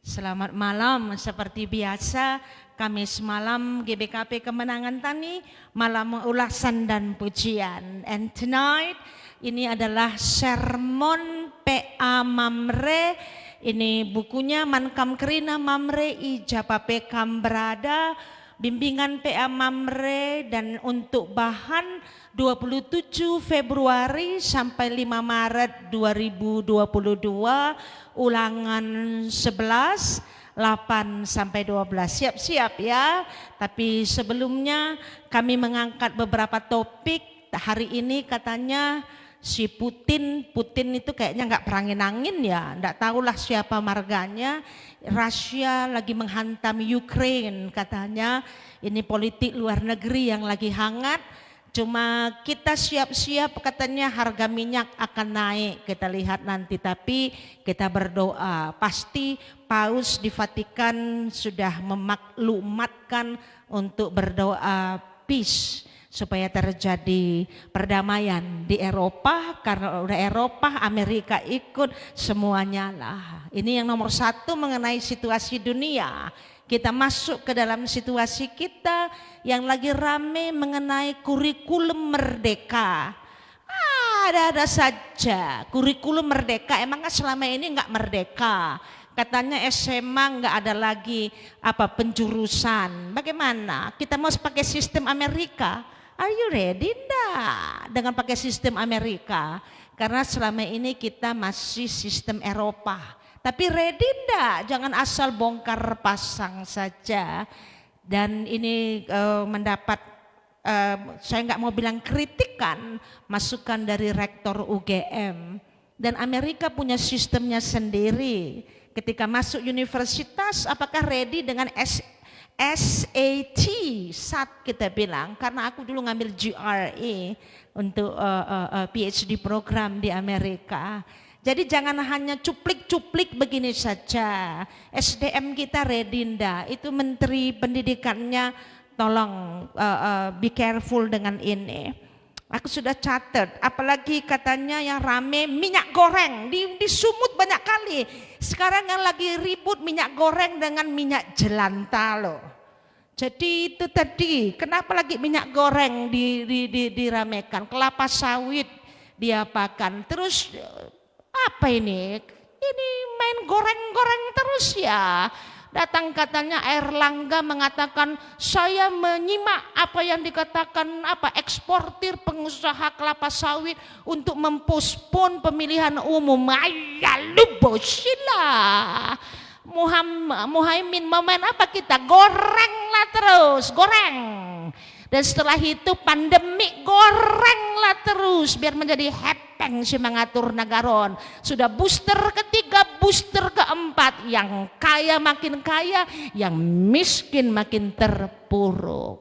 Selamat malam, seperti biasa Kamis malam GBKP Kemenangan Tani, malam ulasan dan pujian. And tonight ini adalah sermon PA Mamre. Ini bukunya Mankam Kerina Mamre Ijapa Pekam Berada, bimbingan PA Mamre, dan untuk bahan 27 Februari sampai 5 Maret 2022, ulangan 11, 8 sampai 12. Siap-siap ya. Tapi sebelumnya kami mengangkat beberapa topik. Hari ini katanya si Putin itu kayaknya nggak perangin-angin ya, nggak tahulah siapa marganya. Rusia lagi menghantam Ukraine katanya. Ini politik luar negeri yang lagi hangat. Cuma kita siap-siap, katanya harga minyak akan naik, kita lihat nanti. Tapi kita berdoa, pasti Paus di Vatikan sudah memaklumatkan untuk berdoa peace, supaya terjadi perdamaian di Eropa. Karena udah Eropa, Amerika ikut, semuanya lah. Ini yang nomor satu mengenai situasi dunia. Kita masuk ke dalam situasi kita yang lagi rame mengenai kurikulum merdeka. Ada-ada saja kurikulum merdeka. Emangnya selama ini nggak merdeka? Katanya SMA nggak ada lagi penjurusan. Bagaimana? Kita mau pakai sistem Amerika? Are you ready? Nggak dengan pakai sistem Amerika? Karena selama ini kita masih sistem Eropa. Tapi ready enggak? Jangan asal bongkar pasang saja. Dan ini mendapat, saya nggak mau bilang kritikan, masukan dari rektor UGM. Dan Amerika punya sistemnya sendiri. Ketika masuk universitas, apakah ready dengan SAT, SAT kita bilang. Karena aku dulu ngambil GRE untuk PhD program di Amerika. Jadi jangan hanya cuplik-cuplik begini saja. SDM kita ready ndak? Itu Menteri Pendidikannya tolong be careful dengan ini. Aku sudah catat, apalagi katanya yang rame minyak goreng di Sumut banyak kali. Sekarang yang lagi ribut minyak goreng dengan minyak jelantah loh. Jadi itu tadi, kenapa lagi minyak goreng diramekan, kelapa sawit diapakan, terus apa ini? Ini main goreng-goreng terus ya. Datang katanya Airlangga mengatakan, saya menyimak apa yang dikatakan eksportir pengusaha kelapa sawit untuk mempospon pemilihan umum. Ya lu bosilah. Muhaimin mau main apa kita? Goreng lah terus, goreng. Dan setelah itu pandemi, gorenglah terus biar menjadi hepeng si mengatur nagaron. Sudah booster ketiga, booster keempat, yang kaya makin kaya, yang miskin makin terpuruk.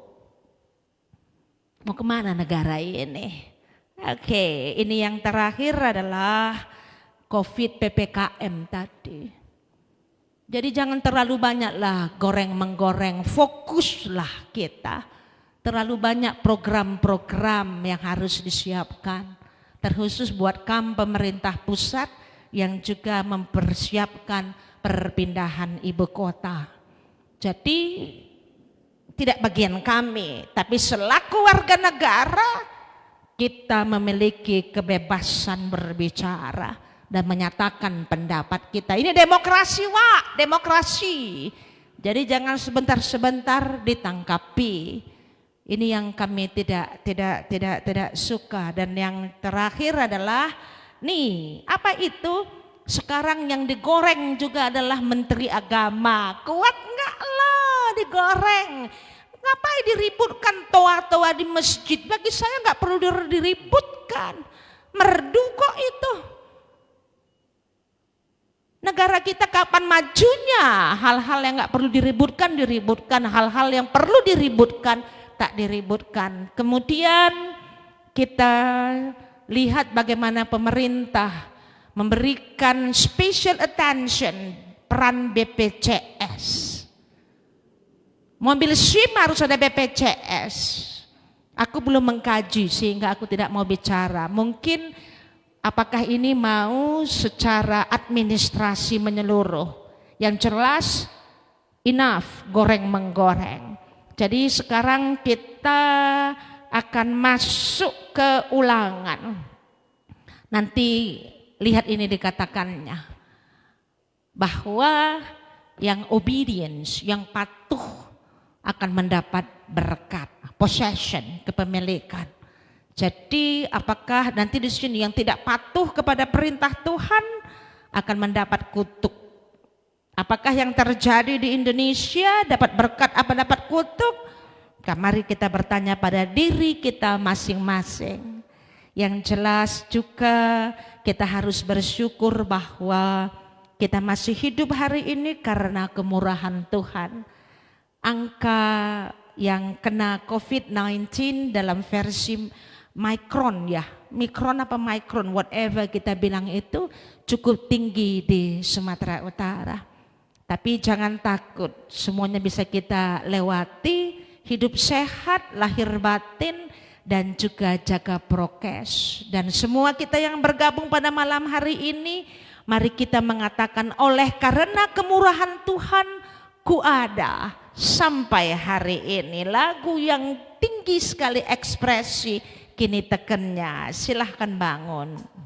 Mau kemana negara ini? Oke, ini yang terakhir adalah COVID PPKM tadi. Jadi jangan terlalu banyaklah goreng-menggoreng, fokuslah kita. Terlalu banyak program-program yang harus disiapkan, terkhusus buat pemerintah pusat yang juga mempersiapkan perpindahan ibu kota. Jadi tidak bagian kami, tapi selaku warga negara kita memiliki kebebasan berbicara dan menyatakan pendapat kita. Ini demokrasi, Wak, demokrasi. Jadi jangan sebentar-sebentar ditangkapi. Ini yang kami tidak suka. Dan yang terakhir adalah nih, apa itu? Sekarang yang digoreng juga adalah Menteri Agama. Kuat enggak lah digoreng? Ngapain diributkan toa-toa di masjid? Bagi saya enggak perlu diributkan. Merdu kok itu. Negara kita kapan majunya? Hal-hal yang enggak perlu diributkan, hal-hal yang perlu diributkan tak diributkan. Kemudian kita lihat bagaimana pemerintah memberikan special attention peran BPJS. Mobil SIM harus ada BPJS. Aku belum mengkaji sehingga aku tidak mau bicara. Mungkin apakah ini mau secara administrasi menyeluruh. Yang jelas enough goreng-menggoreng. Jadi sekarang kita akan masuk ke Ulangan. Nanti lihat ini dikatakannya, bahwa yang obedience, yang patuh akan mendapat berkat, possession, kepemilikan. Jadi apakah nanti di sini yang tidak patuh kepada perintah Tuhan akan mendapat kutuk? Apakah yang terjadi di Indonesia dapat berkat apa dapat kutuk? Mari kita bertanya pada diri kita masing-masing. Yang jelas juga kita harus bersyukur bahwa kita masih hidup hari ini karena kemurahan Tuhan. Angka yang kena COVID-19 dalam versi Mikron ya, Mikron apa Mikron, whatever kita bilang itu cukup tinggi di Sumatera Utara. Tapi jangan takut, semuanya bisa kita lewati, hidup sehat, lahir batin, dan juga jaga prokes. Dan semua kita yang bergabung pada malam hari ini, mari kita mengatakan oleh karena kemurahan Tuhan, ku ada sampai hari ini. Lagu yang tinggi sekali ekspresi, kini tekennya, silahkan bangun.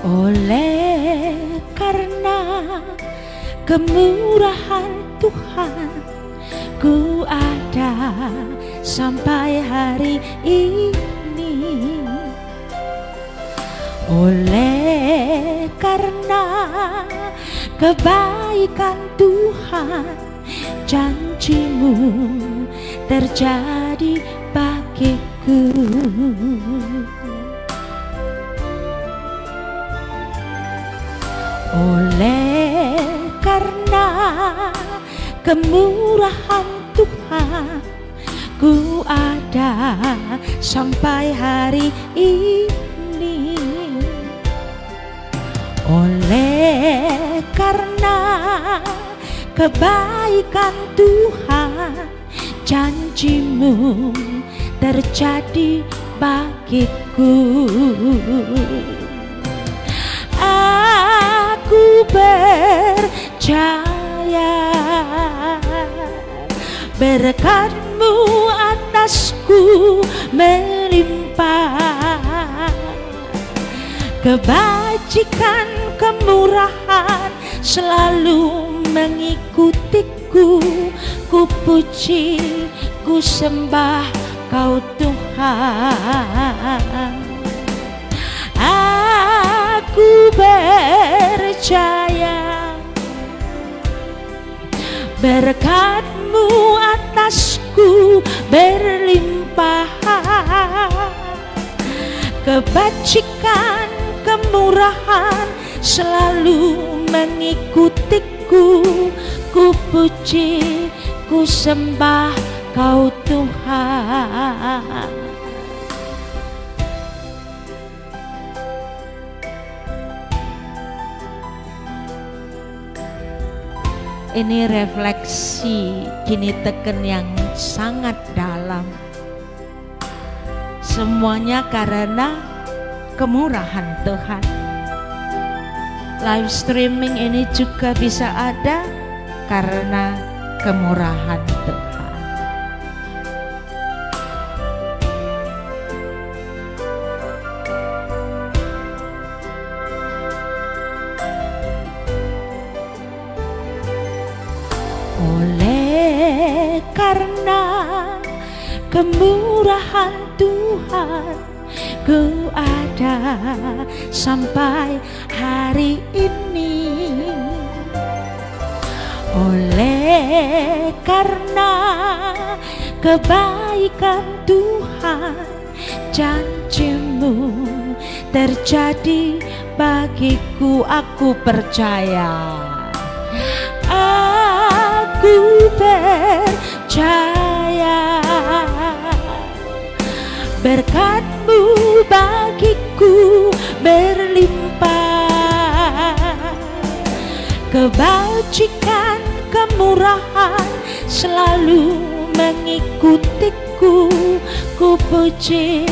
Oleh karena kemurahan Tuhan, ku ada sampai hari ini. Oleh karena kebaikan Tuhan, janjimu terjadi bagiku. Oleh karena kemurahan Tuhan, ku ada sampai hari ini. Oleh karena kebaikan Tuhan, janjimu terjadi bagiku. Aku percaya berkat-Mu atasku melimpah, kebajikan kemurahan selalu mengikutiku. Ku puji, ku sembah Kau Tuhan. Aku percaya berkat-Mu atasku berlimpah, kebajikan kemurahan selalu mengikutiku. Ku puji, ku sembah Kau Tuhan. Ini refleksi kini teken yang sangat dalam. Semuanya karena kemurahan Tuhan. Live streaming ini juga bisa ada karena kemurahan Tuhan. Oleh karena kemurahan Tuhan, ku ada sampai hari ini. Oleh karena kebaikan Tuhan, janjimu terjadi bagiku, aku percaya. Aku percaya berkat-Mu bagiku berlimpah, kebajikan, kemurahan selalu mengikutiku. Ku puji,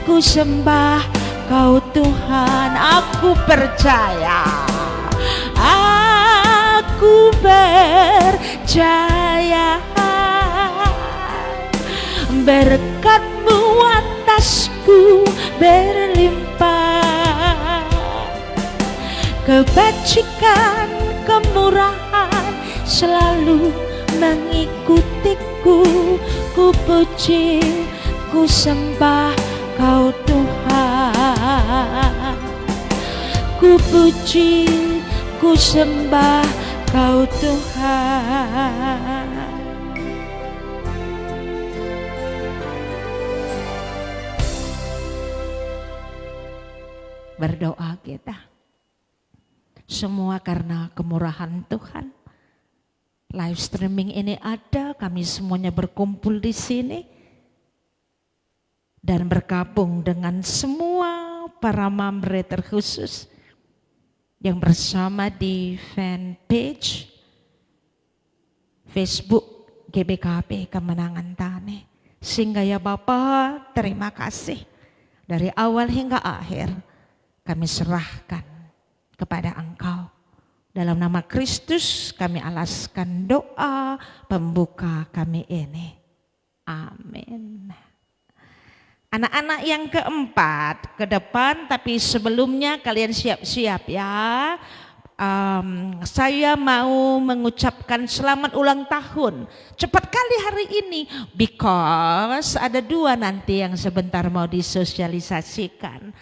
ku sembah Kau Tuhan. Aku percaya, aku percaya berkat-Mu atasku berlimpah, kebajikan, kemurahan selalu mengikutiku. Ku puji, ku sembah Kau Tuhan. Ku puji, ku sembah Kau Tuhan. Berdoa kita. Semua karena kemurahan Tuhan. Live streaming ini ada, kami semuanya berkumpul di sini dan bergabung dengan semua para moderator khusus yang bersama di fanpage Facebook GBKP Kemenangan Tani. Sehingga ya Bapak, terima kasih dari awal hingga akhir kami serahkan kepada Engkau. Dalam nama Kristus kami alaskan doa pembuka kami ini. Amin. Anak-anak yang keempat ke depan, tapi sebelumnya kalian siap-siap ya. Saya mau mengucapkan selamat ulang tahun. Cepat kali hari ini, because ada dua nanti yang sebentar mau disosialisasikan.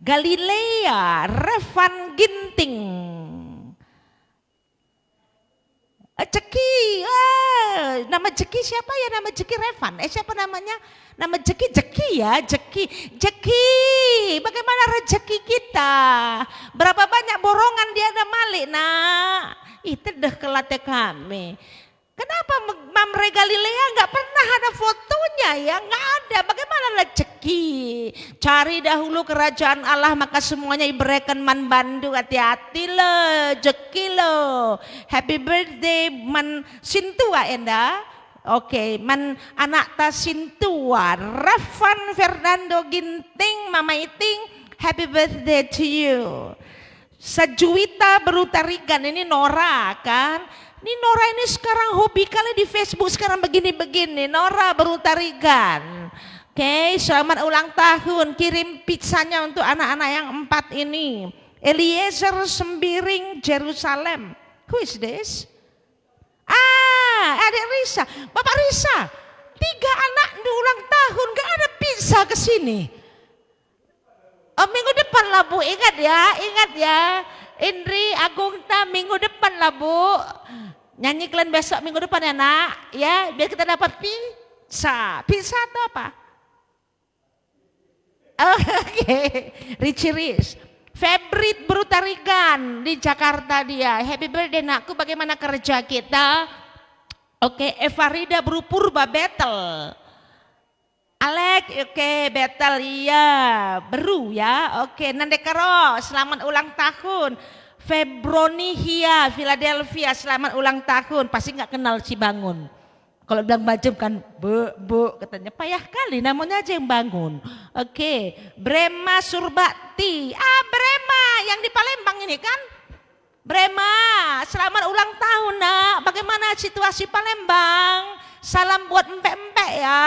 Galilea Revan Ginting. Jeki, nama Jeki siapa ya? Nama Jeki Revan. Siapa namanya? Nama Jeki ya, Jeki. Bagaimana rezeki kita? Berapa banyak borongan dia ada malik nak? Itu dah kelate kami. Kenapa Mamre Galilea nggak pernah ada fotonya ya? Nggak ada. Bagaimana rezeki? Cari dahulu kerajaan Allah maka semuanya diberikan man bandu. Hati-hati lo, jeki lo. Happy birthday man Sintua enda. Oke, man anak ta Sintua. Revan Fernando Ginting, Mama Iting. Happy birthday to you. Sejuita berutarikan, ini Nora kan? Ini Nora ini sekarang hobi kali di Facebook sekarang begini-begini. Nora berutarikan. Oke, selamat ulang tahun. Kirim pizzanya untuk anak-anak yang 4 ini. Eliezer Sembiring, Jerusalem. Who is this? Adik Risa. Bapak Risa, 3 anak di ulang tahun gak ada pizza ke sini. Minggu depan lah Bu, ingat ya. Indri, Agungta, minggu depan lah Bu. Nyanyi kalian besok minggu depan ya nak, ya biar kita dapat pizza. Pizza atau apa? Oke, Richie Rich. Febrit Brutarigan di Jakarta dia. Happy birthday nakku, bagaimana kerja kita? Oke, Evarida Brupurba Betel. Alek, oke, Betel iya, Beru ya. Oke, Nandekaro, selamat ulang tahun. Febroni Hia, Philadelphia, selamat ulang tahun. Pasti nggak kenal si Bangun. Kalau bilang Bajem kan, bu, katanya payah kali, namanya aja yang bangun. Oke, Brema Surbakti. Brema yang di Palembang ini kan? Brema, selamat ulang tahun nak. Bagaimana situasi Palembang? Salam buat empek-empek ya.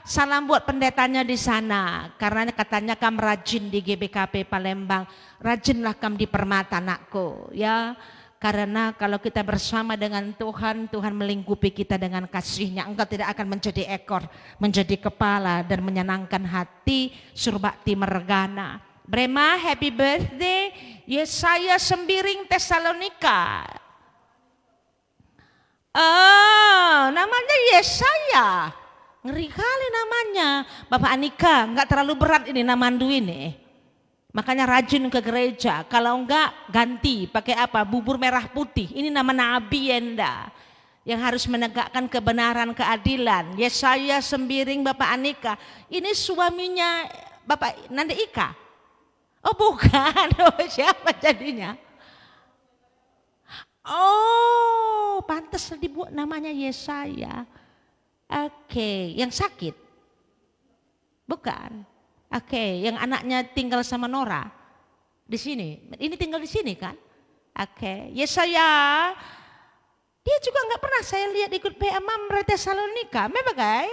Salam buat pendetanya di sana, karena katanya kamu rajin di GBKP Palembang, rajinlah kamu di permata anakku ya. Karena kalau kita bersama dengan Tuhan, Tuhan melingkupi kita dengan kasih-Nya. Engkau tidak akan menjadi ekor, menjadi kepala dan menyenangkan hati. Surbakti Meregana. Brema, happy birthday. Yesaya Sembiring, Tesalonika. Namanya Yesaya. Ngeri kali namanya. Bapak Anika, nggak terlalu berat ini nama Andu ini. Makanya rajin ke gereja. Kalau enggak ganti pakai apa? Bubur merah putih. Ini nama Nabi Enda yang harus menegakkan kebenaran, keadilan. Yesaya Sembiring Bapak Anika. Ini suaminya Bapak Nanda Ika. Oh bukan, oh, siapa jadinya? Oh, pantas dibuat namanya Yesaya. Oke, yang sakit? Bukan. Oke, yang anaknya tinggal sama Nora di sini. Ini tinggal di sini kan? Oke, Yesaya. Dia juga nggak pernah saya lihat ikut PA Mamre Tesalonika. Memang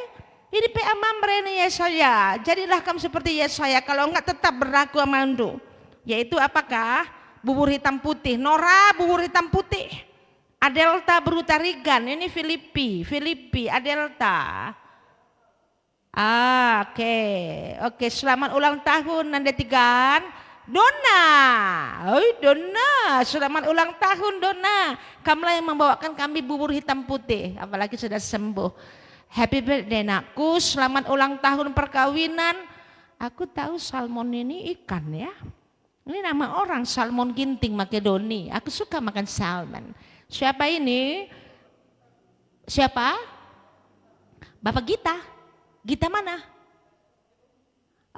ini PA Mamre ini Yesaya. Jadilah kamu seperti Yesaya. Kalau enggak tetap berlaku amandu. Yaitu apakah? Bubur hitam putih. Nora bubur hitam putih. Adelta Brutarigan. Ini Filipi. Adelta. Oke. Selamat ulang tahun Nanda Tigan. Dona. Dona. Selamat ulang tahun Dona. Kamulah yang membawakan kami bubur hitam putih. Apalagi sudah sembuh. Happy birthday nakku. Selamat ulang tahun perkawinan. Aku tahu salmon ini ikan ya. Ini nama orang salmon ginting Makedoni. Aku suka makan salmon. Siapa ini? Siapa? Bapak Gita. Gita mana?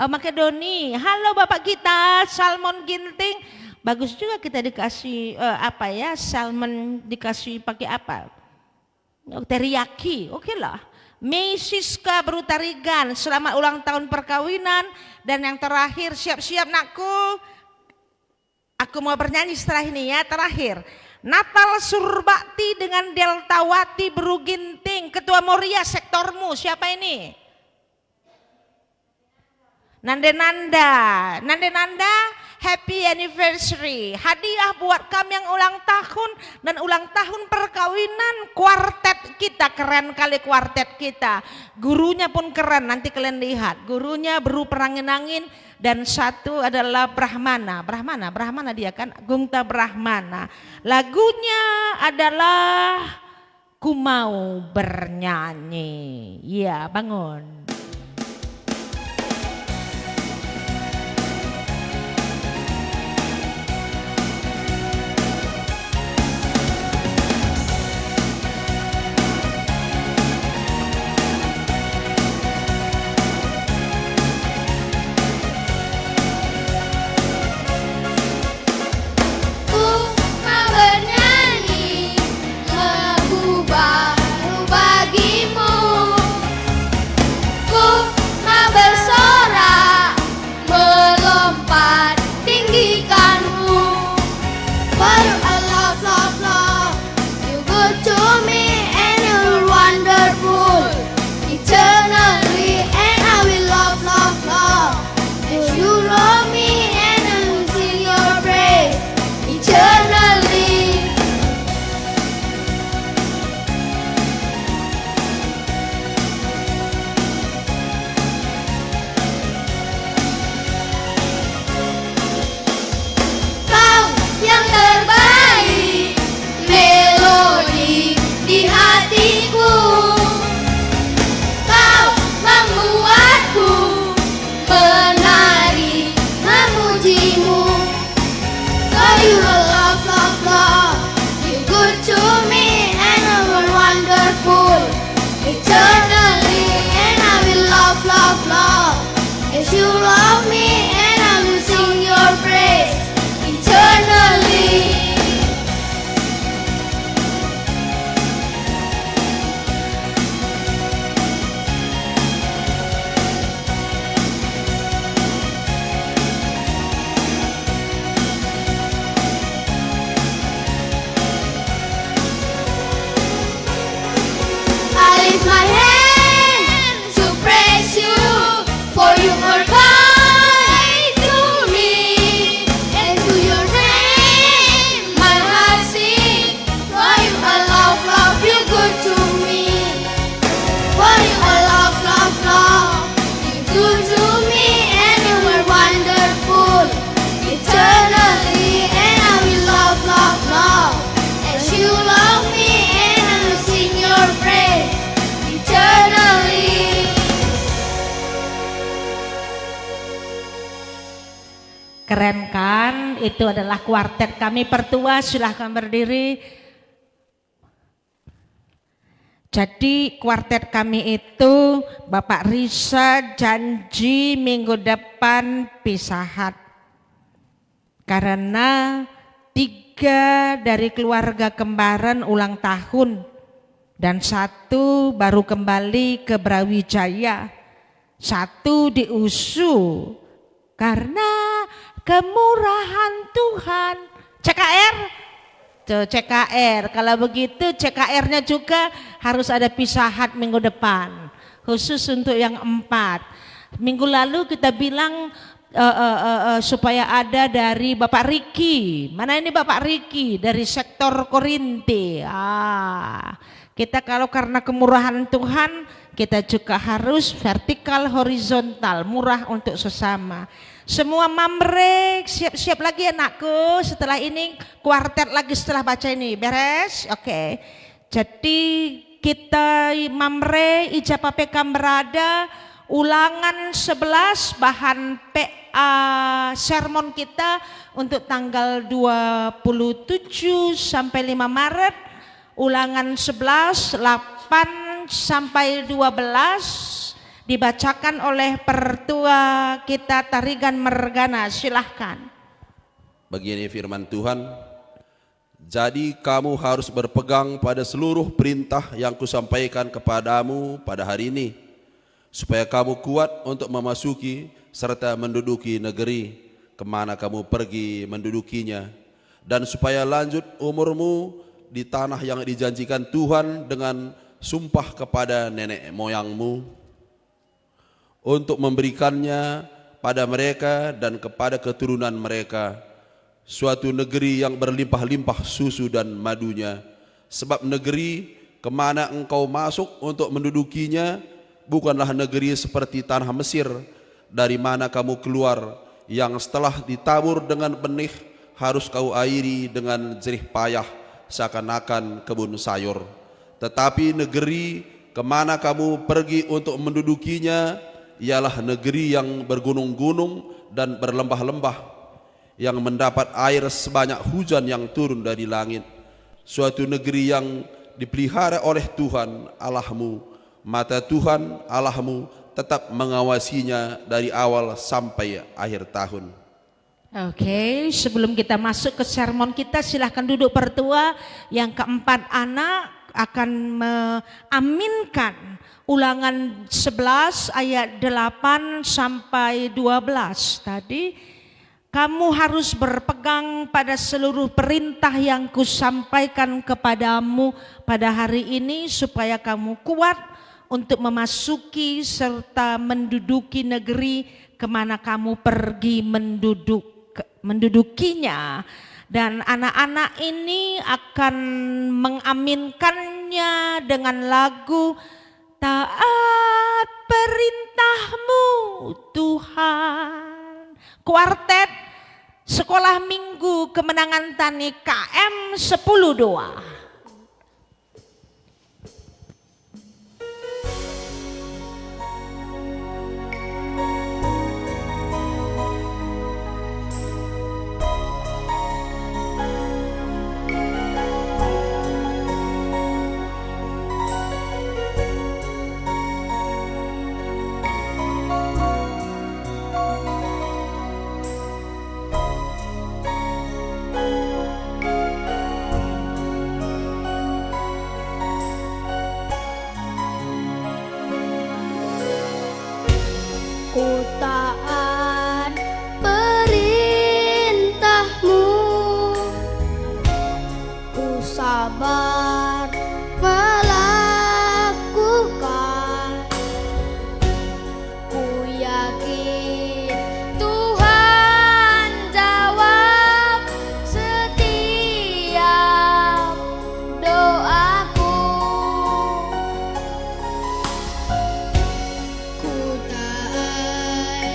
Oh, Makedoni. Halo Bapak Gita, salmon ginting. Bagus juga kita dikasih salmon dikasih pakai apa? Teriyaki. Oke lah. Mei Siska Brutarigan, selamat ulang tahun perkawinan. Dan yang terakhir, siap-siap nakku. Aku mau bernyanyi setelah ini ya, terakhir. Natal Surbakti dengan Deltawati Beruginting, Ketua Moria sektormu, siapa ini? Nanda, happy anniversary. Hadiah buat kami yang ulang tahun dan ulang tahun perkawinan kuartet kita. Keren kali kuartet kita. Gurunya pun keren, nanti kalian lihat. Gurunya Beru Perangin-angin dan satu adalah Brahmana dia kan, Gungta Brahmana. Lagunya adalah Ku Mau Bernyanyi. Iya, bangun. itu adalah kuartet kami pertua, silahkan berdiri. Jadi kuartet kami itu Bapak Risa janji minggu depan pisahat. Karena 3 dari keluarga kembaran ulang tahun dan 1 baru kembali ke Brawijaya. 1 diusu karena kemurahan Tuhan. CKR? Tuh, CKR. Kalau begitu CKR-nya juga harus ada pisahat minggu depan. Khusus untuk yang 4. Minggu lalu kita bilang supaya ada dari Bapak Riki. Mana ini Bapak Riki? Dari sektor Korinti. Kita kalau karena kemurahan Tuhan, kita juga harus vertikal horizontal, murah untuk sesama. Semua mamrek, siap-siap lagi anakku. Setelah ini kuartet lagi setelah baca ini, beres? Oke. Jadi kita mamre ijabah PK berada ulangan 11 bahan PA sermon kita untuk tanggal 27 sampai 5 Maret. Ulangan 11 8 sampai 12 dibacakan oleh pertua kita Tarigan Mergana. Silahkan. Begini firman Tuhan, jadi kamu harus berpegang pada seluruh perintah yang kusampaikan kepadamu pada hari ini, supaya kamu kuat untuk memasuki serta menduduki negeri kemana kamu pergi mendudukinya, dan supaya lanjut umurmu di tanah yang dijanjikan Tuhan dengan sumpah kepada nenek moyangmu, untuk memberikannya pada mereka dan kepada keturunan mereka suatu negeri yang berlimpah-limpah susu dan madunya. Sebab negeri kemana engkau masuk untuk mendudukinya bukanlah negeri seperti tanah Mesir dari mana kamu keluar, yang setelah ditabur dengan benih harus kau airi dengan jerih payah seakan-akan kebun sayur. Tetapi negeri kemana kamu pergi untuk mendudukinya ialah negeri yang bergunung-gunung dan berlembah-lembah, yang mendapat air sebanyak hujan yang turun dari langit, suatu negeri yang dipelihara oleh Tuhan Allahmu. Mata Tuhan Allahmu tetap mengawasinya dari awal sampai akhir tahun. Oke, sebelum kita masuk ke sermon kita, silahkan duduk pertua. Yang keempat anak akan mengaminkan ulangan 11 ayat 8 sampai 12 tadi. Kamu harus berpegang pada seluruh perintah yang kusampaikan kepadamu pada hari ini, supaya kamu kuat untuk memasuki serta menduduki negeri kemana kamu pergi mendudukinya. Dan anak-anak ini akan mengaminkannya dengan lagu Taat Perintahmu Tuhan. Kuartet Sekolah Minggu Kemenangan Tani KM 10-2. Ku taat perintahmu, ku sabar melakukan, ku yakin Tuhan jawab setiap doaku. Ku taat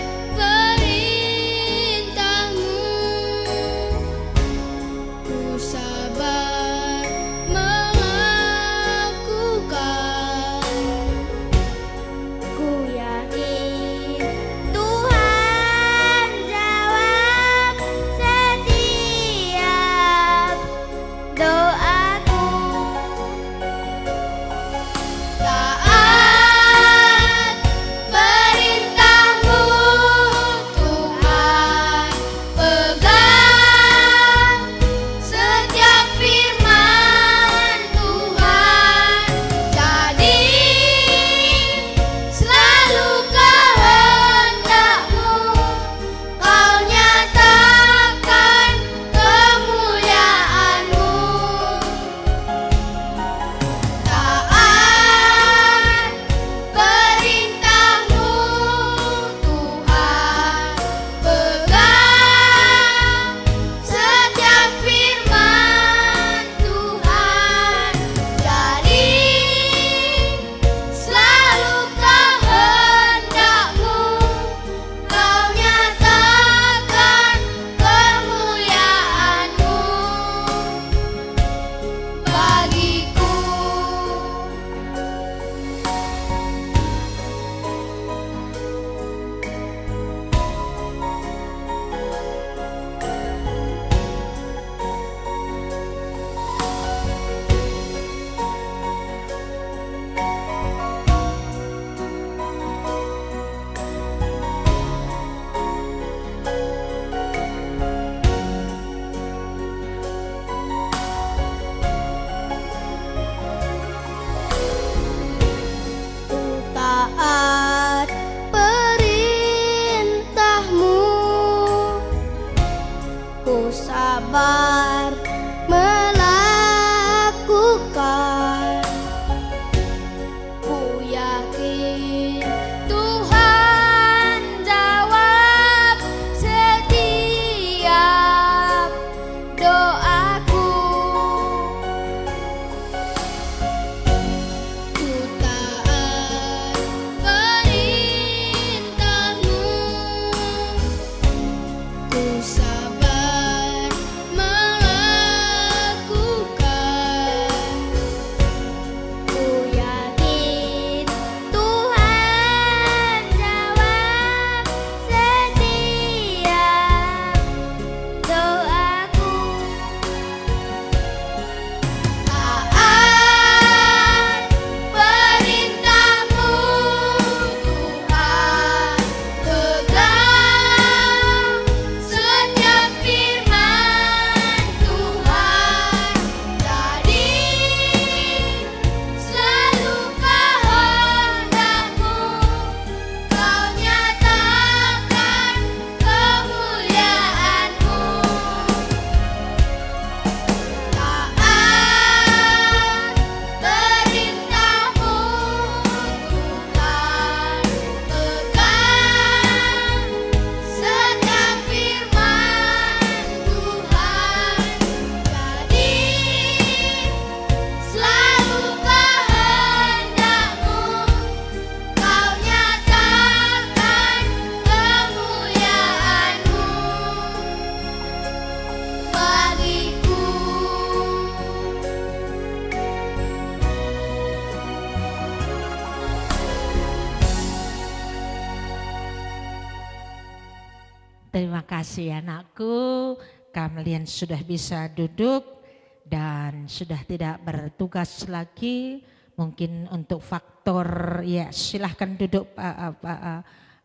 Terima kasih anakku, kalian sudah bisa duduk dan sudah tidak bertugas lagi. Mungkin untuk faktor, ya silahkan duduk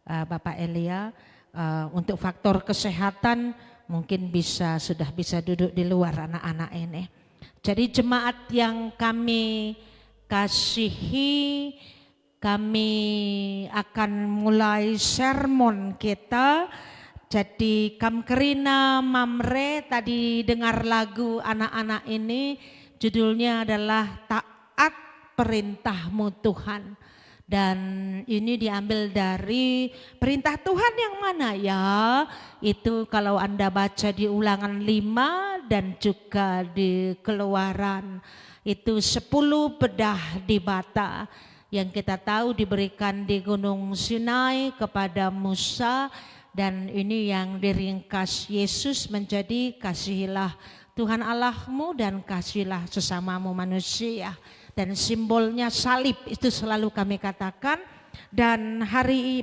Bapak Elia. Untuk faktor kesehatan mungkin sudah bisa duduk di luar anak-anak ini. Jadi jemaat yang kami kasihi, kami akan mulai sermon kita. Jadi Kamkerina Mamre, tadi dengar lagu anak-anak ini, judulnya adalah Taat Perintahmu Tuhan. Dan ini diambil dari perintah Tuhan yang mana ya? Itu kalau Anda baca di Ulangan 5 dan juga di Keluaran. Itu 10 bedah di bata yang kita tahu diberikan di Gunung Sinai kepada Musa. Dan ini yang diringkas Yesus menjadi kasihilah Tuhan Allahmu dan kasihilah sesamamu manusia. Dan simbolnya salib itu selalu kami katakan. Dan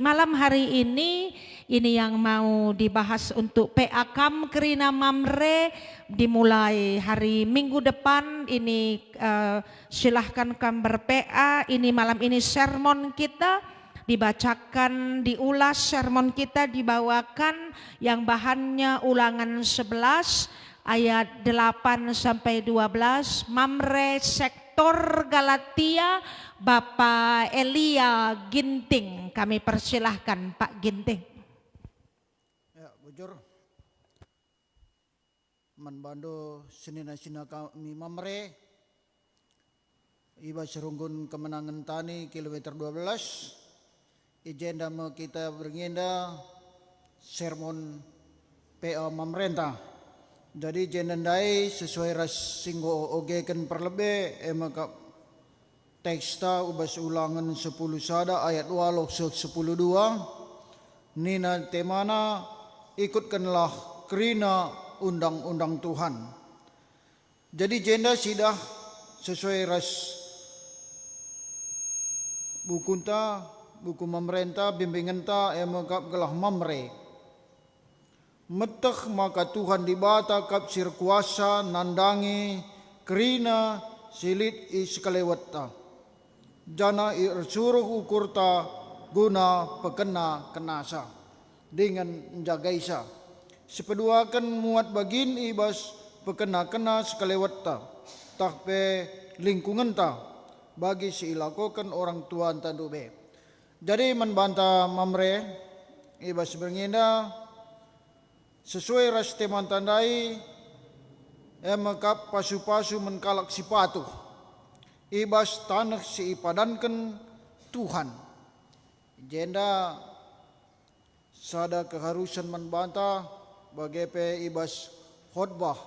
malam hari ini yang mau dibahas untuk PA Kamkerina Mamre dimulai hari Minggu depan. Ini silahkan kami ber-PA. Ini malam ini sermon kita dibacakan, diulas sermon kita dibawakan yang bahannya Ulangan 11 ayat 8 sampai 12, Mamre sektor Galatia, Bapak Elia Ginting. Kami persilahkan Pak Ginting. Ya, bujur. Manbando senina-sina kami Mamre. Iba serunggun kemenangan tani kilometer 12. Agenda kita beragenda sermon PA Mamrenta. Jadi jendandai sesuai ras singgo ogeken perlebe emaka teksta ubas Ulangan 10 sada ayat 8 10 2. Nina temana ikutkanlah kerina undang-undang Tuhan. Jadi jenda sidah sesuai ras bukunta buku Mamrenta bimbingan ta emekap gelah Mamre. Metek maka Tuhan dibata kap sir kuasa nandangi kerina silit iskalewata. Jana irsuruh ukurta guna pekena kenasa dengan menjagaisa. Sepeduakan muat bagin ibas pekena kena sekalewata. Takpe lingkungan ta bagi siilakokan orang tua tandube. Jadi membantah Mamre ibas berngenda sesuai ras teman tandai emakap pasu-pasu menkalak sipatu ibas tanah si ipadankan Tuhan. Jenda sada keharusan membantah bagepe ibas khotbah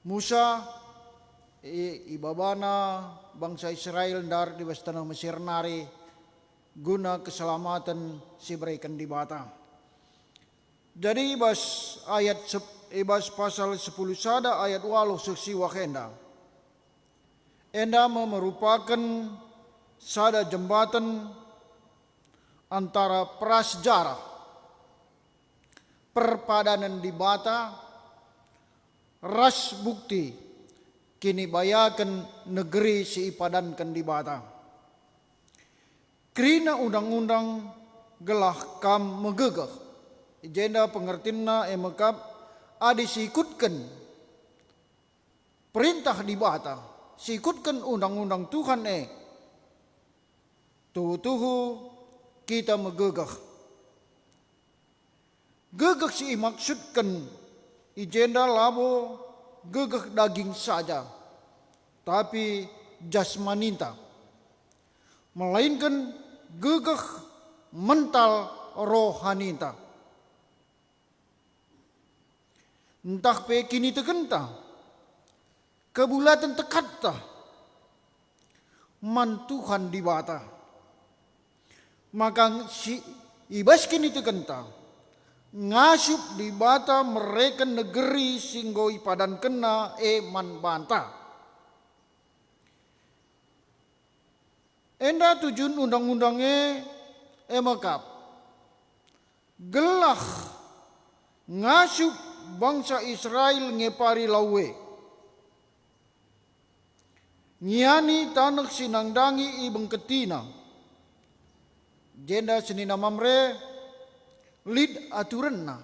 Musa ibabana bangsa Israel dar di tanah Mesir nari guna keselamatan si berikan di bata. Jadi ibas pasal 10 sada ayat 8 seksi wakenda. Enda merupakan sada jembatan antara prasejarah perpadanan di bata ras bukti kini bayakan negeri si ipadankan di bata. Kerina undang-undang gelah kam megegah. Agenda pengertianna emekap adi sikutkan perintah di bata. Sikutkan undang-undang Tuhan tuhu kita megegah. Gegah si maksudkan agenda labo gegah daging saja. Tapi jasmaninta. Melainkan gegah mental rohanita. Entah pe kini tekenta, kebulatan tekata, man Tuhan di bata. Maka si ibas kini tekenta, ngasup di bata mereka negeri singgoi padan kena man banta. Enda tujuan undang-undangnya emakap gelah ngasup bangsa Israel ngepari lawe. Nyiani tanah sinangdangi ibeng ketina. Jenda senina mamre lid aturenna.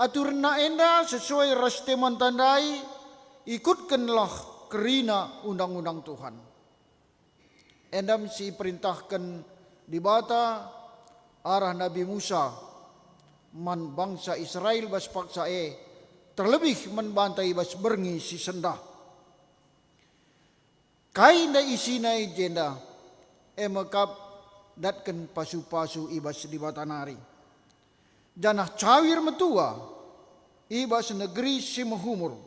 Aturenna enda sesuai rasteman tandai ikutkanlah kerina undang-undang Tuhan. Endam si perintahkan di bata arah Nabi Musa man bangsa Israel bas paksa terlebih membantai bas berngi si sendah. Kain da isina jenda mekap datken pasu-pasu ibas di bata nari. Janah cawir metua ibas negeri si menghumur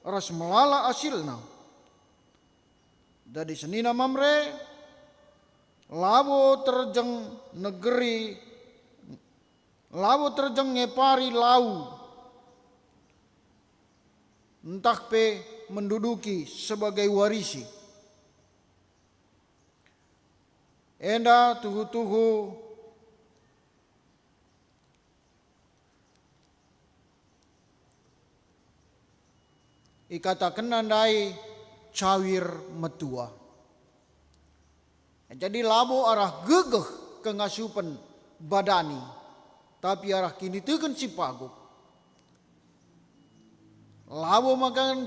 ras melala asilna. Dari senina mamre labo terjeng negeri, labo terjeng ngepari lau, entah pe menduduki sebagai warisi. Enda tuhu-tuhu ikatakan nandai cawir metua. Jadi labo arah gegeh kengasupan badani, tapi arah kini tekan si paguk. Labo makan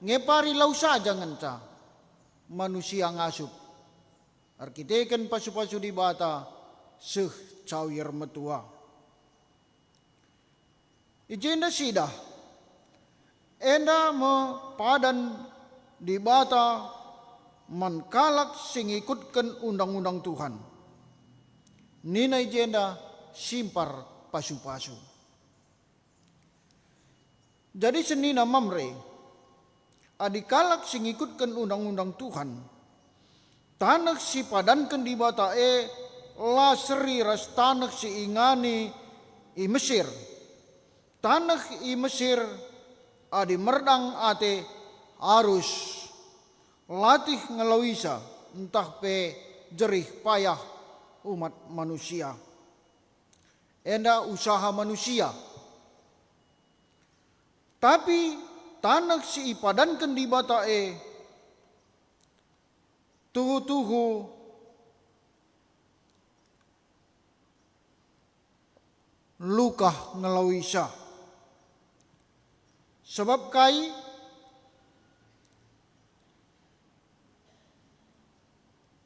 ngepari lau saja ngenca manusia ngasup. Arkiteken pasu-pasu di bata seh cawir metua. Ijenda sidah. Enda me padan di bata mankalak sing ikutkan undang-undang Tuhan. Nina jenda simpar pasu-pasu. Jadi senina mamre adikalak sing ikutkan undang-undang Tuhan. Tanah si padankan di bata la seri ras tanah si ingani i Mesir. Tanah i Mesir adi merdang ate arus latih ngelawisa entah pe jerih payah umat manusia. Enda usaha manusia. Tapi tanah si ipadankan di bata tuhu-tuhu lukah ngelawisa. Sebab kai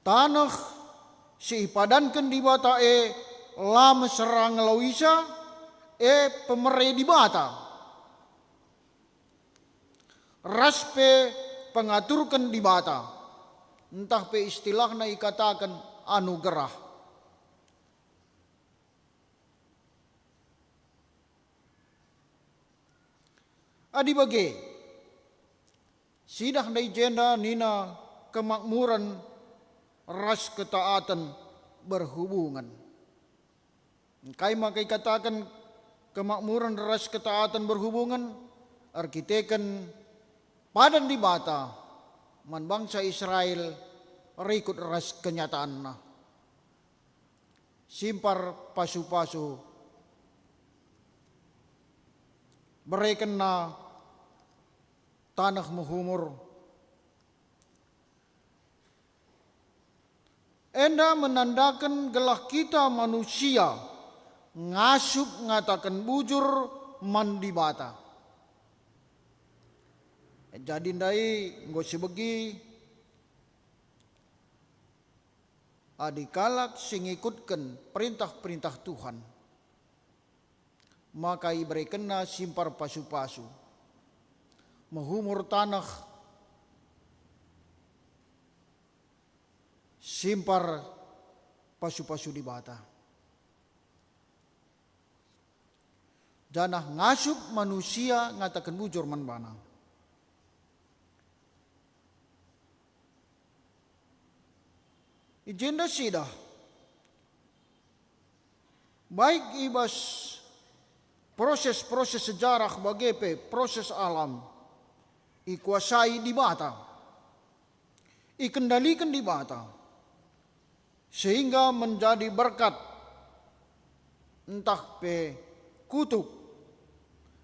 tanah si ipadankan di bata lama serang ngelawisa pemere di bata. Raspe pengaturkan di bata. Entah pe istilahna ikatakan anugerah. Adi bage sidah dai jenda nina kemakmuran ras ketaatan berhubungan. Kai makai katakan kemakmuran ras ketaatan berhubungan arkiteken padan di bata man bangsa Israel rikut ras kenyataanna. Simpar pasu-pasu berekena tanah menghumur. Enda menandakan gelah kita manusia ngasup ngatakan bujur mandi bata. Jadi ndai nggo sebegi adikalak sing ikutkan perintah-perintah Tuhan. Maka ibrekena simpar pasu-pasu. Menghumur tanah simpar pasu-pasu di bata. Janah ngasup manusia ngatakan bujur man bana. Ijenda sidah baik ibas proses-proses sejarah bagepe proses alam ikuasai di bata, ikendalikan di bata, sehingga menjadi berkat entah pe kutuk.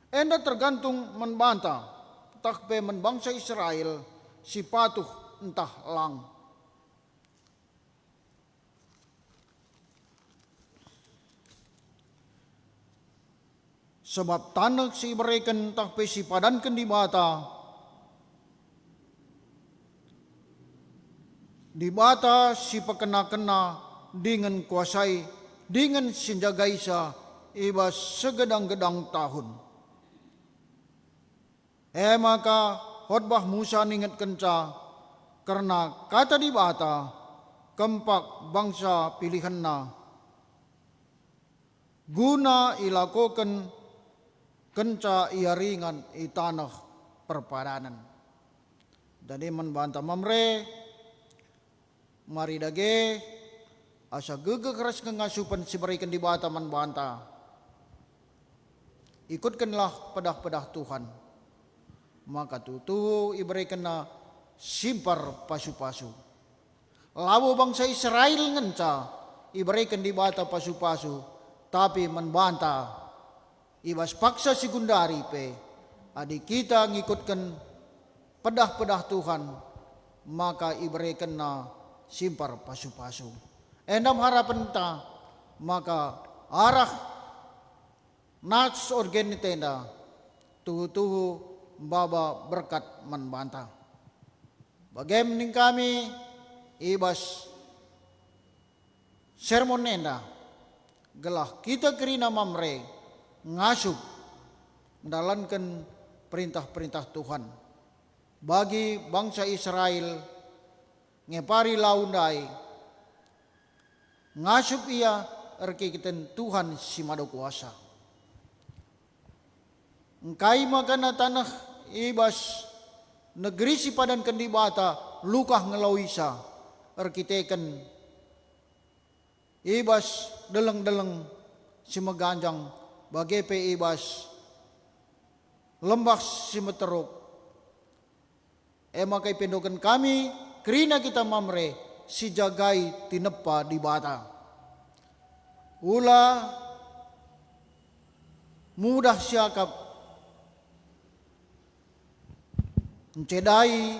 Enda tergantung membantah, entah pe bangsa Israel si patuh entah lang. Sebab tanah si berikan entah pe si padankan di bata si pekena-kena dengan kuasai, dengan sinjagai sa iba segedang-gedang tahun. Maka khotbah Musa ningat kenca, karena kata di bata, kempak bangsa pilihanna, guna ilakokan kenca ia ringan i tanah perpadanan. Jadi membantah mamre, mari dage asa gege keras ngasupan si berikan di bata membantah. Ikutkanlah pedah-pedah Tuhan. Maka tutu iberikan na simpar pasu-pasu. Lawo bangsa Israel ngenca iberikan di bata pasu-pasu, tapi membantah ibas paksa sigundari pe. Adik kita ngikutkan pedah-pedah Tuhan, maka iberikan na simpar pasu-pasu. Endam harapan ta, maka arah nats organ tenda tuhu-tuhu baba berkat membantah. Bagaimana kami ibas sermon nenda gelah kita kerina mamre ngasup menjalankan perintah-perintah Tuhan bagi bangsa Israel ngepari laundai ngasup ia erkikiten Tuhan si mado kuasa. Engkai makana tanah ibas negeri si padan kendi bata lukah ngelawisa erkiteken ibas deleng-deleng si meganjang bagi pe ibas lembah si meteruk. Makai pendokan kami kerina kita mamre si jagai tinepa di bata. Ula mudah siakap mencedai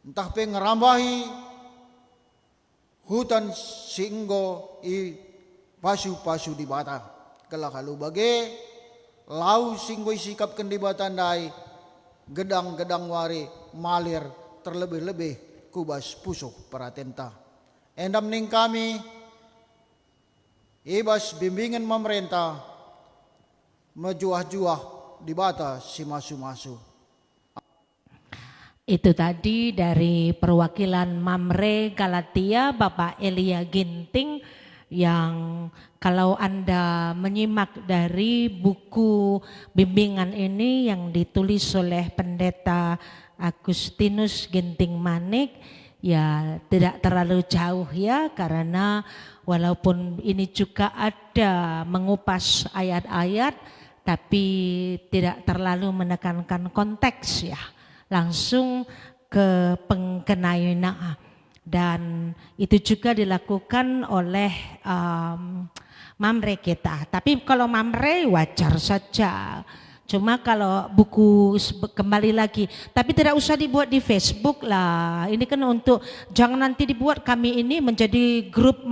entah pe ngerambahi hutan singgo i pasu-pasu di bata. Kalau halu bage lau singgo sikapkan di batandai gedang-gedang wari malir terlebih-lebih kubas pusuk paratenta. Endam ning kami ibas bimbingan pemerintah mejuah-juah di bata si masu-masu. Itu tadi dari perwakilan Mamre Galatia Bapak Elia Ginting, yang kalau Anda menyimak dari buku bimbingan ini yang ditulis oleh Pendeta Agustinus Ginting Manik, ya tidak terlalu jauh ya, karena walaupun ini juga ada mengupas ayat-ayat tapi tidak terlalu menekankan konteks ya, langsung ke pengkenayana. Dan itu juga dilakukan oleh Mamre kita. Tapi kalau Mamre wajar saja. Cuma kalau buku kembali lagi, tapi tidak usah dibuat di Facebook lah. Ini kan untuk jangan nanti dibuat kami ini menjadi grup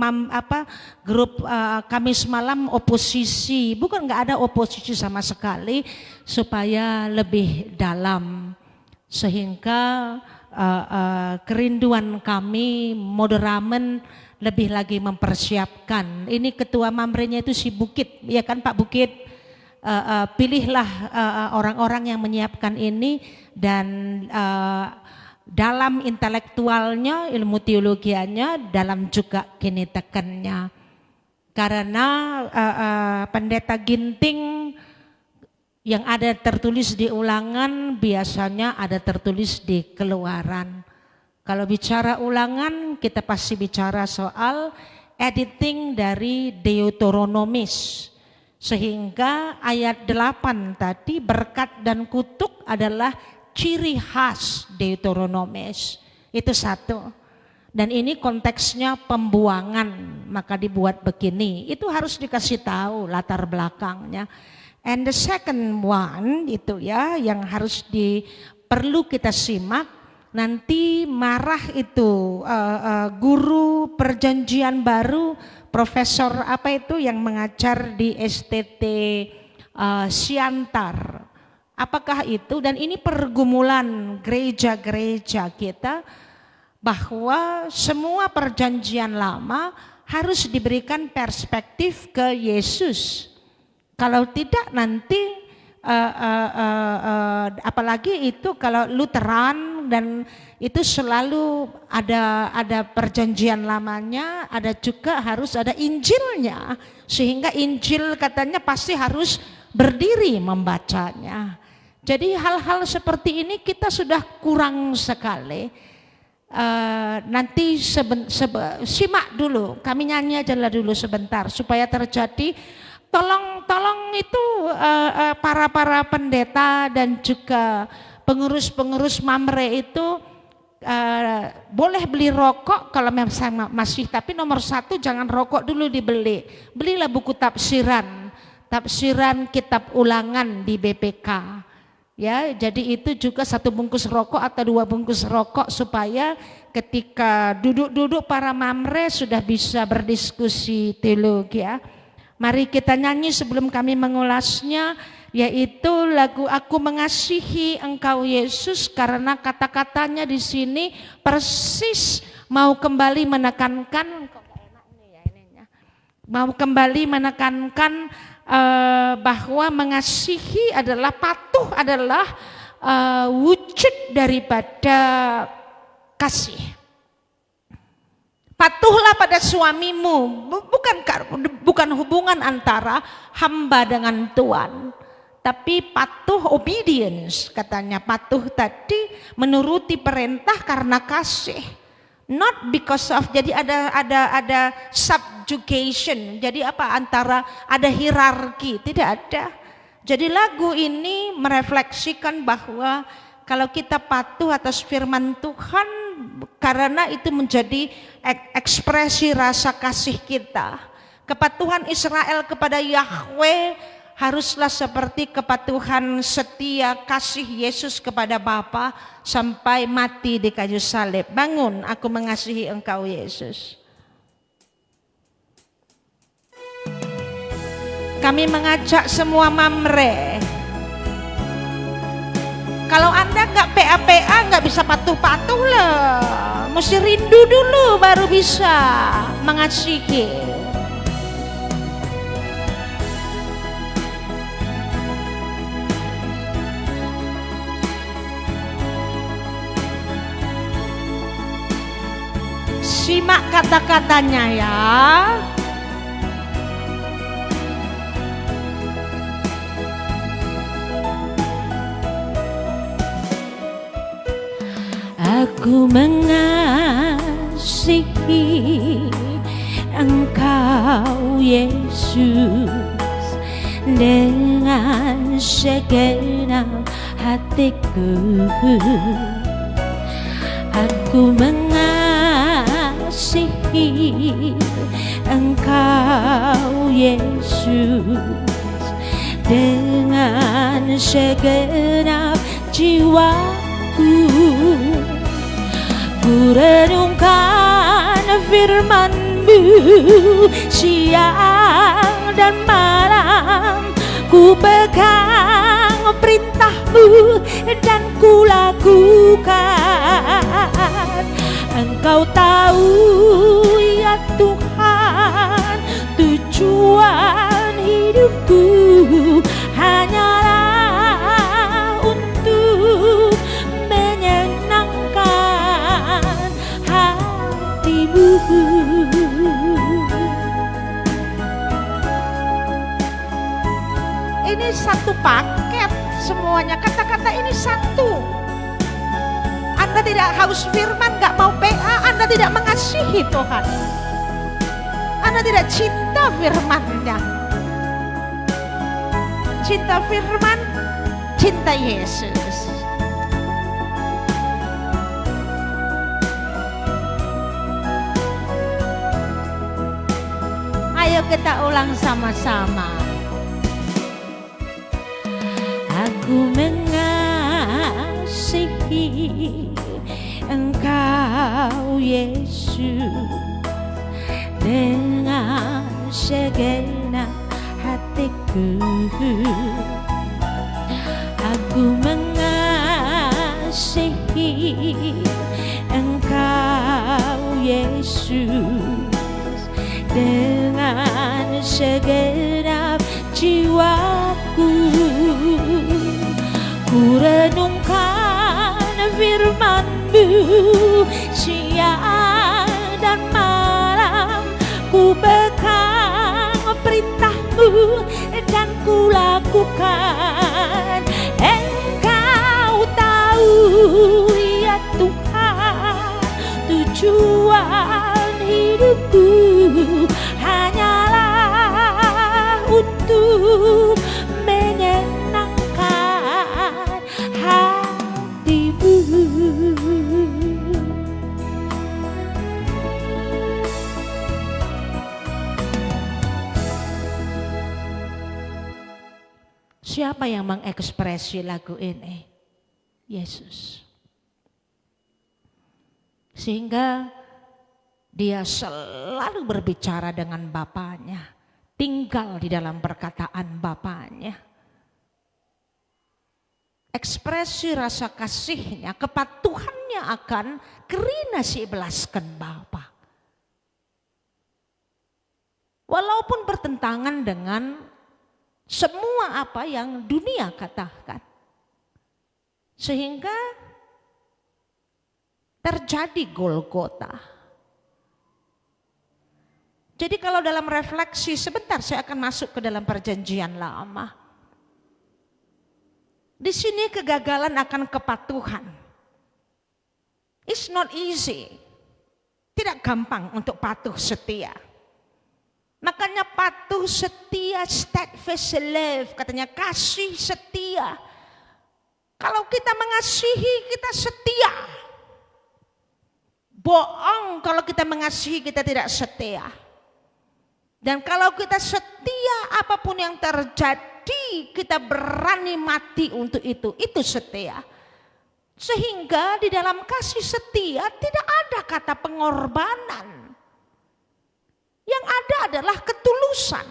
Kamis malam oposisi. Bukan, nggak ada oposisi sama sekali, supaya lebih dalam sehingga kerinduan kami moderamen lebih lagi mempersiapkan. Ini ketua Mamrenya itu si Bukit, ya kan Pak Bukit? Pilihlah orang-orang yang menyiapkan ini, dan dalam intelektualnya, ilmu teologianya, dalam juga kinitekannya. Karena Pendeta Ginting yang ada tertulis di Ulangan biasanya ada tertulis di Keluaran. Kalau bicara Ulangan, kita pasti bicara soal editing dari Deuteronomis. Sehingga ayat 8 tadi, berkat dan kutuk adalah ciri khas Deuteronomis. Itu satu. Dan ini konteksnya pembuangan, maka dibuat begini. Itu harus dikasih tahu latar belakangnya. And the second one itu ya yang harus perlu kita simak. Nanti marah itu guru perjanjian baru, profesor apa itu yang mengajar di STT Siantar. Apakah itu? Dan ini pergumulan gereja-gereja kita, bahwa semua perjanjian lama harus diberikan perspektif ke Yesus. Kalau tidak nanti apalagi itu kalau Lutheran dan itu selalu ada perjanjian lamanya, ada juga harus ada Injilnya, sehingga Injil katanya pasti harus berdiri membacanya. Jadi hal-hal seperti ini kita sudah kurang sekali. Nanti simak dulu, kami nyanyi aja lah dulu sebentar supaya terjadi. Tolong itu para pendeta dan juga pengurus mamre itu boleh beli rokok kalau masih, tapi nomor 1 jangan rokok dulu dibeli. Belilah buku tafsiran kitab ulangan di BPK. Ya, jadi itu juga 1 bungkus rokok atau 2 bungkus rokok supaya ketika duduk-duduk para mamre sudah bisa berdiskusi teologi ya. Mari kita nyanyi sebelum kami mengulasnya, yaitu lagu Aku Mengasihi Engkau Yesus, karena kata-katanya di sini persis mau kembali menekankan bahwa mengasihi adalah patuh adalah wujud daripada kasih. Patuhlah pada suamimu, bukan hubungan antara hamba dengan Tuhan, tapi patuh obedience, katanya patuh tadi menuruti perintah karena kasih. Not because of, jadi ada subjugation, jadi apa antara ada hierarki, tidak ada. Jadi lagu ini merefleksikan bahwa kalau kita patuh atas firman Tuhan, karena itu menjadi ekspresi rasa kasih kita. Kepatuhan Israel kepada Yahweh haruslah seperti kepatuhan setia kasih Yesus kepada Bapa sampai mati di kayu salib. Bangun, aku mengasihi Engkau Yesus. Kami mengajak semua mamre. Kalau Anda nggak PA-PA, nggak bisa patuh-patuh lah. Mesti rindu dulu baru bisa mengasihi. Simak kata-katanya ya. Aku mengasihi Engkau Yesus dengan segenap hatiku. Aku mengasihi Engkau Yesus dengan segenap jiwaku. Ku renungkan firman-Mu siang dan malam, ku pegang perintah-Mu dan ku lakukan. Engkau tahu ya Tuhan, tujuan hidupku hanyalah untuk menyenangkan hati-Mu. Ini satu paket semuanya, kata-kata ini satu. Anda tidak haus firman, gak mau PA, Anda tidak mengasihi Tuhan. Anda tidak cinta firman-Nya. Cinta firman, cinta Yesus. kita ulang sama-sama. Aku mengasihi Engkau Yesus dengan segenap hatiku. Aku mengasihi Engkau Yesus dengan segenap jiwaku. Ku renungkan firman-Mu siang dan malam, ku pegang perintah-Mu dan ku lakukan. Engkau tahu ya Tuhan, tujuan hidupku hanyalah untuk menyenangkan hati-Mu. Siapa yang mengekspresi lagu ini? Yesus. Sehingga dia selalu berbicara dengan Bapaknya, tinggal di dalam perkataan Bapaknya. Ekspresi rasa kasihnya, kepatuhannya akan kerina si belaskan Bapa. Walaupun bertentangan dengan semua apa yang dunia katakan. Sehingga terjadi Golgota. Jadi kalau dalam refleksi sebentar saya akan masuk ke dalam perjanjian lama. Di sini kegagalan akan kepatuhan. It's not easy. Tidak gampang untuk patuh setia. Makanya patuh setia, steadfast love, katanya kasih setia. Kalau kita mengasihi, kita setia. Bohong kalau kita mengasihi, kita tidak setia. Dan kalau kita setia, apapun yang terjadi, kita berani mati untuk itu setia. Sehingga di dalam kasih setia tidak ada kata pengorbanan. Yang ada adalah ketulusan.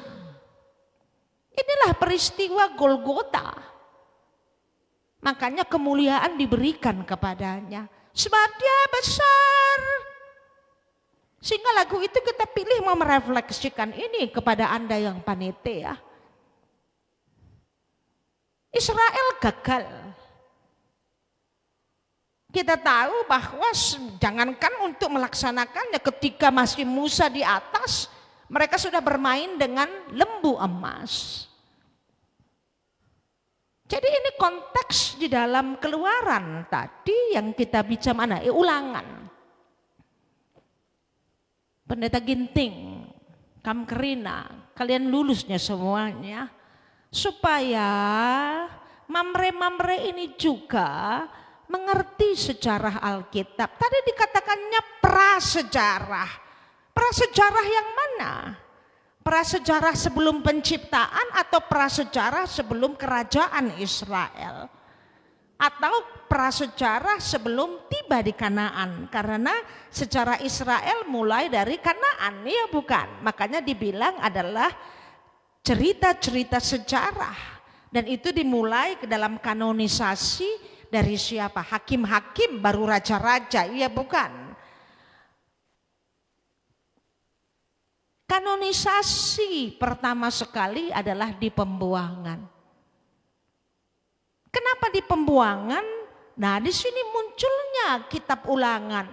Inilah peristiwa Golgota. Makanya kemuliaan diberikan kepadanya. Sebab dia besar. Sehingga lagu itu kita pilih mau merefleksikan ini kepada Anda yang panitia. Israel gagal. Kita tahu bahwa jangankan untuk melaksanakannya, ketika masih Musa di atas, mereka sudah bermain dengan lembu emas. Jadi ini konteks di dalam Keluaran tadi yang kita bicara mana? Ulangan. Pendeta Ginting, Kamkerina, kalian lulusnya semuanya. Supaya mamre-mamre ini juga mengerti sejarah Alkitab. Tadi dikatakannya prasejarah. Prasejarah yang mana? Prasejarah sebelum penciptaan atau prasejarah sebelum kerajaan Israel? Atau prasejarah sebelum tiba di Kanaan? Karena sejarah Israel mulai dari Kanaan, ya bukan? Makanya dibilang adalah cerita-cerita sejarah. Dan itu dimulai ke dalam kanonisasi dari siapa? Hakim-hakim baru raja-raja, iya bukan? Kanonisasi pertama sekali adalah di pembuangan. Kenapa di pembuangan? Nah, di sini munculnya kitab Ulangan.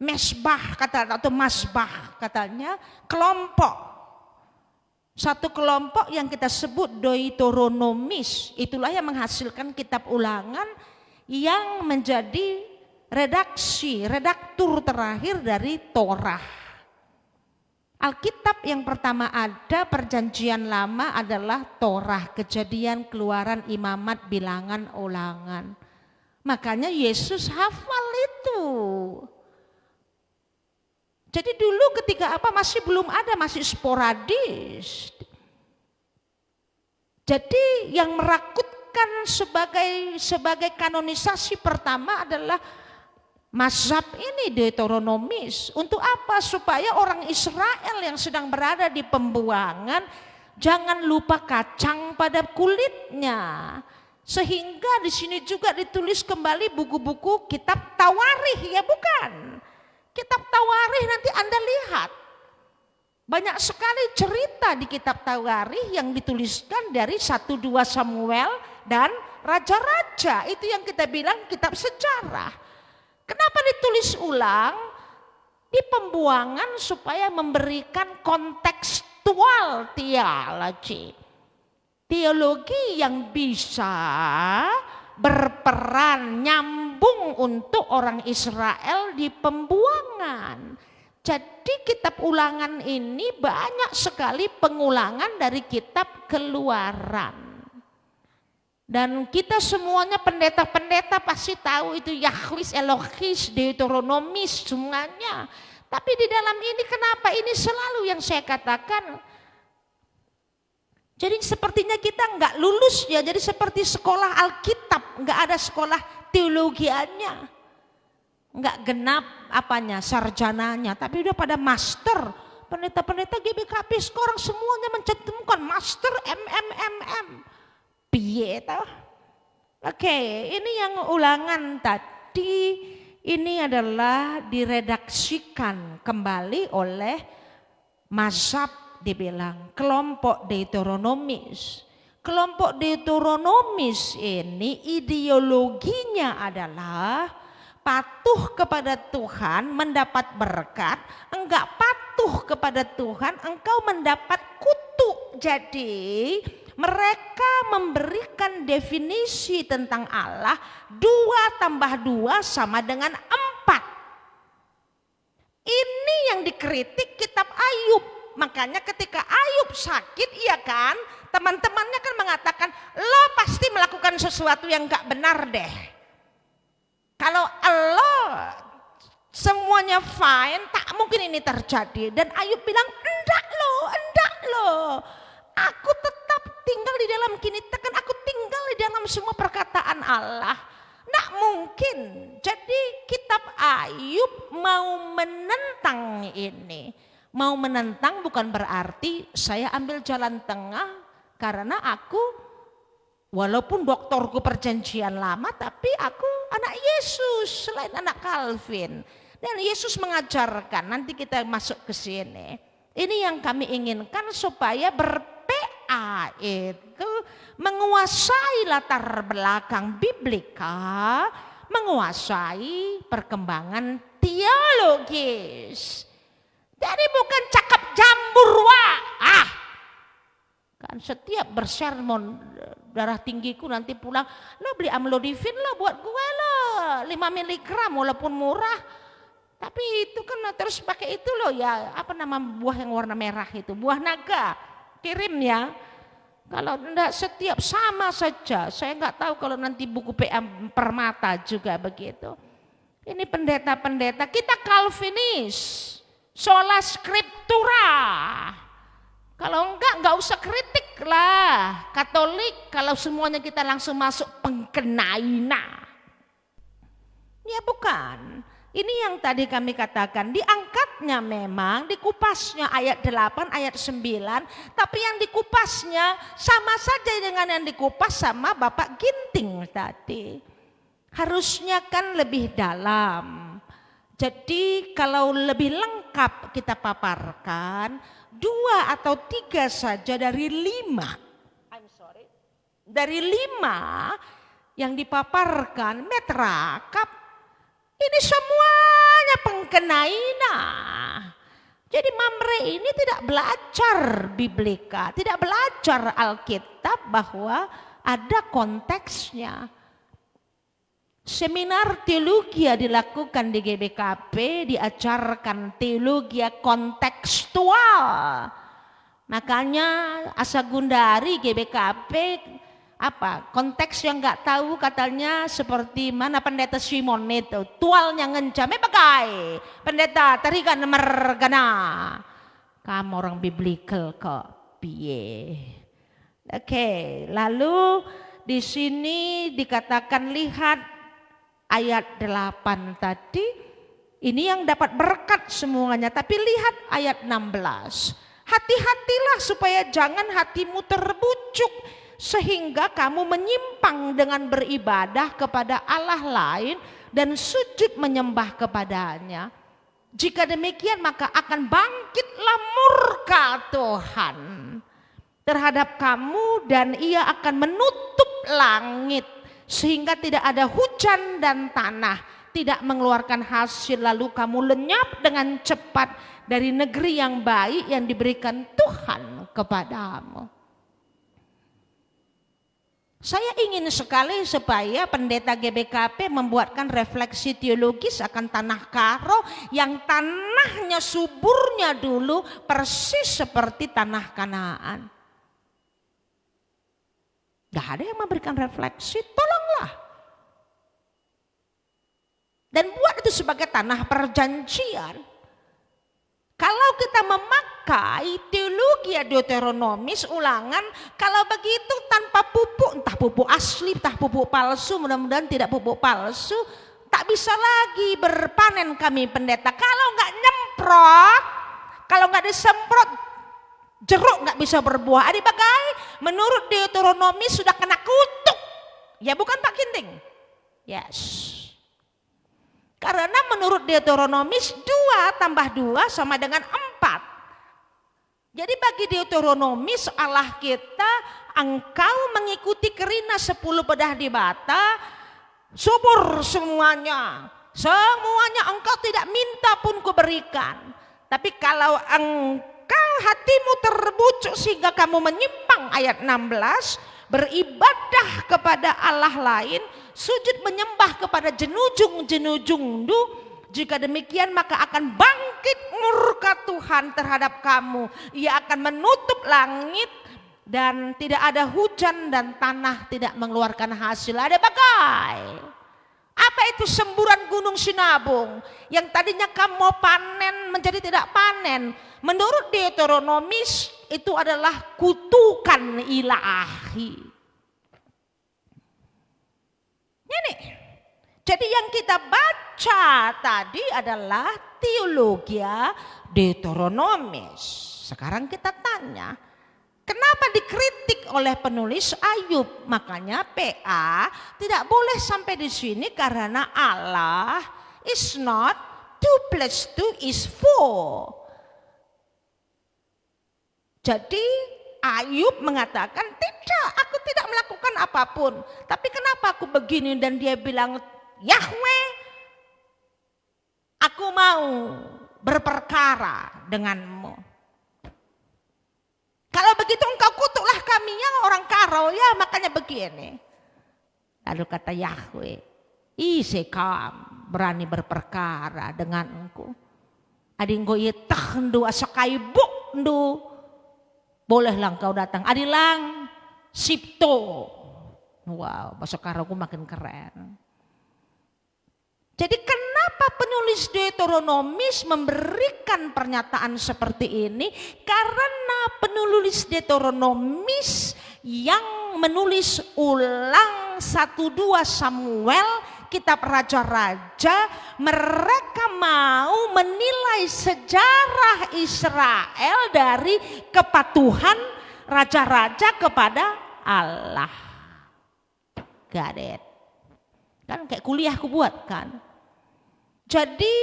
Mesbah kata atau masbah katanya, kelompok. Satu kelompok yang kita sebut Deuteronomis, itulah yang menghasilkan kitab Ulangan yang menjadi redaktur terakhir dari Torah. Alkitab yang pertama ada perjanjian lama adalah Torah, Kejadian, Keluaran, Imamat, Bilangan, Ulangan. Makanya Yesus hafal itu. Jadi dulu ketika masih belum ada, masih sporadis. Jadi yang merakutkan sebagai kanonisasi pertama adalah mazhab ini, Deuteronomis. Untuk apa? Supaya orang Israel yang sedang berada di pembuangan jangan lupa kacang pada kulitnya. Sehingga di sini juga ditulis kembali buku-buku kitab Tawarikh, ya bukan? Kitab Tawarikh nanti Anda lihat. Banyak sekali cerita di kitab Tawarikh yang dituliskan dari 1-2 Samuel dan raja-raja. Itu yang kita bilang kitab sejarah. Kenapa ditulis ulang? Di pembuangan supaya memberikan kontekstual teologi. Teologi yang bisa berperan nyambung untuk orang Israel di pembuangan. Jadi kitab ulangan ini banyak sekali pengulangan dari kitab Keluaran. Dan kita semuanya pendeta-pendeta pasti tahu itu Yahwis, Elohis, Deuteronomis semuanya. Tapi di dalam ini kenapa ini selalu yang saya katakan. Jadi sepertinya kita nggak lulus ya, jadi seperti sekolah Alkitab, nggak ada sekolah teologianya. Nggak genap sarjananya, tapi udah pada master. Pendeta-pendeta GBKP sekarang semuanya mencantumkan master MMMM. Piye toh? Oke, ini yang ulangan tadi ini adalah diredaksikan kembali oleh mazhab, dibilang kelompok Deuteronomis. Kelompok Deuteronomis ini ideologinya adalah patuh kepada Tuhan mendapat berkat, enggak patuh kepada Tuhan engkau mendapat kutuk. Jadi mereka memberikan definisi tentang Allah 2 tambah 2 sama dengan 4. Ini yang dikritik kitab Ayub. Makanya ketika Ayub sakit, iya kan, teman-temannya kan mengatakan lo pasti melakukan sesuatu yang enggak benar deh. Kalau Allah semuanya fine, tak mungkin ini terjadi. Dan Ayub bilang, enggak loh. Aku tetap tinggal di dalam kinitakan, aku tinggal di dalam semua perkataan Allah. Enggak mungkin. Jadi kitab Ayub mau menentang ini. Mau menentang bukan berarti saya ambil jalan tengah karena aku walaupun doktorku perjanjian lama, tapi aku anak Yesus selain anak Calvin. Dan Yesus mengajarkan, nanti kita masuk ke sini. Ini yang kami inginkan supaya ber-PA itu menguasai latar belakang biblika, menguasai perkembangan teologis. Jadi bukan cakap jambur kan setiap bersermon darah tinggiku nanti pulang, lo beli amlodipin lo buat gue lo 5 mg walaupun murah, tapi itu kan terus pakai itu lo ya, buah yang warna merah itu, buah naga, kirim ya. Kalau enggak setiap sama saja, saya nggak tahu kalau nanti buku PA Permata juga begitu. Ini pendeta-pendeta kita Calvinis, sola scriptura. Kalau enggak usah kritik lah. Katolik kalau semuanya kita langsung masuk pengkenaina. Ya bukan. Ini yang tadi kami katakan, diangkatnya memang, dikupasnya ayat 8, ayat 9, tapi yang dikupasnya sama saja dengan yang dikupas sama Bapak Ginting tadi. Harusnya kan lebih dalam. Jadi kalau lebih lengkap kita paparkan, 2 atau 3 saja dari 5. Dari 5 yang dipaparkan metrakap. Ini semuanya pengkenaina. Jadi Mamre ini tidak belajar biblika, tidak belajar Alkitab bahwa ada konteksnya. Seminar teologi dilakukan di GBKP, diajarkan teologi kontekstual. Makanya Asa Gundari GBKP apa konteks yang nggak tahu katanya seperti mana pendeta Simon itu tualnya ngencam bagai pendeta tarikan mergana kamu orang biblical kok piye. Oke, lalu di sini dikatakan lihat ayat 8 tadi ini yang dapat berkat semuanya, tapi lihat ayat 16. Hati-hatilah supaya jangan hatimu terbujuk sehingga kamu menyimpang dengan beribadah kepada Allah lain dan sujud menyembah kepadanya. Jika demikian maka akan bangkitlah murka Tuhan terhadap kamu dan ia akan menutup langit sehingga tidak ada hujan dan tanah tidak mengeluarkan hasil, lalu kamu lenyap dengan cepat dari negeri yang baik yang diberikan Tuhan kepadamu. Saya ingin sekali supaya pendeta GBKP membuatkan refleksi teologis akan tanah Karo yang tanahnya suburnya dulu persis seperti tanah Kanaan. Gak ada yang memberikan refleksi, tolonglah. Dan buat itu sebagai tanah perjanjian. Kalau kita memakai teologi Deuteronomis ulangan, kalau begitu tanpa pupuk, entah pupuk asli, entah pupuk palsu, mudah-mudahan tidak pupuk palsu, tak bisa lagi berpanen kami pendeta. Kalau nggak nyemprot, kalau nggak disemprot, jeruk nggak bisa berbuah. Adi bagai, menurut Deuteronomis sudah kena kutuk. Ya bukan Pak Ginting? Yes. Karena menurut Deuteronomis 2 tambah 2 sama dengan 4. Jadi bagi Deuteronomis Allah kita, engkau mengikuti kerina 10 pedah di bata, subur semuanya. Semuanya engkau tidak minta pun kuberikan. Tapi kalau engkau hatimu terbujuk sehingga kamu menyimpang ayat 16, beribadah kepada Allah lain, sujud menyembah kepada jenujung-jenujung du, jika demikian maka akan bangkit murka Tuhan terhadap kamu. Ia akan menutup langit dan tidak ada hujan dan tanah tidak mengeluarkan hasil. Ada bagai. Apa itu semburan gunung Sinabung yang tadinya kamu mau panen menjadi tidak panen? Menurut Deuteronomis itu adalah kutukan ilahi. Ini. Jadi yang kita baca tadi adalah teologi Deuteronomis. Sekarang kita tanya, kenapa dikritik oleh penulis Ayub? Makanya PA tidak boleh sampai di sini karena Allah is not 2 + 2 is 4. Jadi Ayub mengatakan tidak, aku tidak melakukan apapun. Tapi kenapa aku begini? Dan dia bilang, Yahweh, aku mau berperkara denganmu. Kalau begitu engkau kutuklah kami ya orang Karo ya, makanya begini. Lalu kata Yahweh, isekam berani berperkara denganku. Adinggo yetah ndu asakaibuk ndu. Bolehlah engkau datang. Adilang Sipto. Wow, bahasa Karaku makin keren. Jadi kenapa penulis Deuteronomis memberikan pernyataan seperti ini? Karena penulis Deuteronomis yang menulis ulang 1-2 Samuel, kitab raja-raja, mereka mau menilai sejarah Israel dari kepatuhan raja-raja kepada Allah. Got it. Kan kayak kuliah aku buat kan. Jadi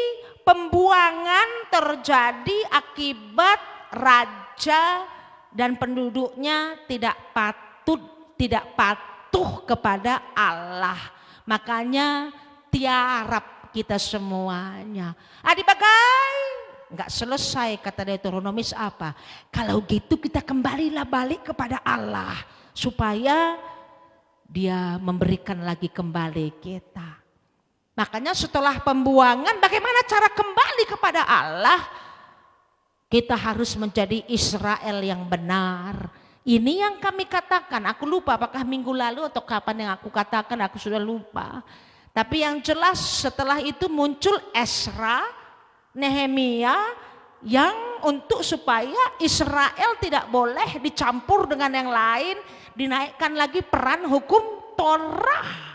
pembuangan terjadi akibat raja dan penduduknya tidak patuh kepada Allah. Makanya tiarap kita semuanya. Adi bagai nggak selesai kata Deuteronomis apa? Kalau gitu kita kembalilah balik kepada Allah supaya Dia memberikan lagi kembali kita. Makanya setelah pembuangan bagaimana cara kembali kepada Allah? Kita harus menjadi Israel yang benar, Ini yang kami katakan, aku lupa apakah minggu lalu atau kapan yang aku katakan, aku sudah lupa. Tapi yang jelas setelah itu muncul Ezra, Nehemia yang untuk supaya Israel tidak boleh dicampur dengan yang lain, dinaikkan lagi peran hukum Torah.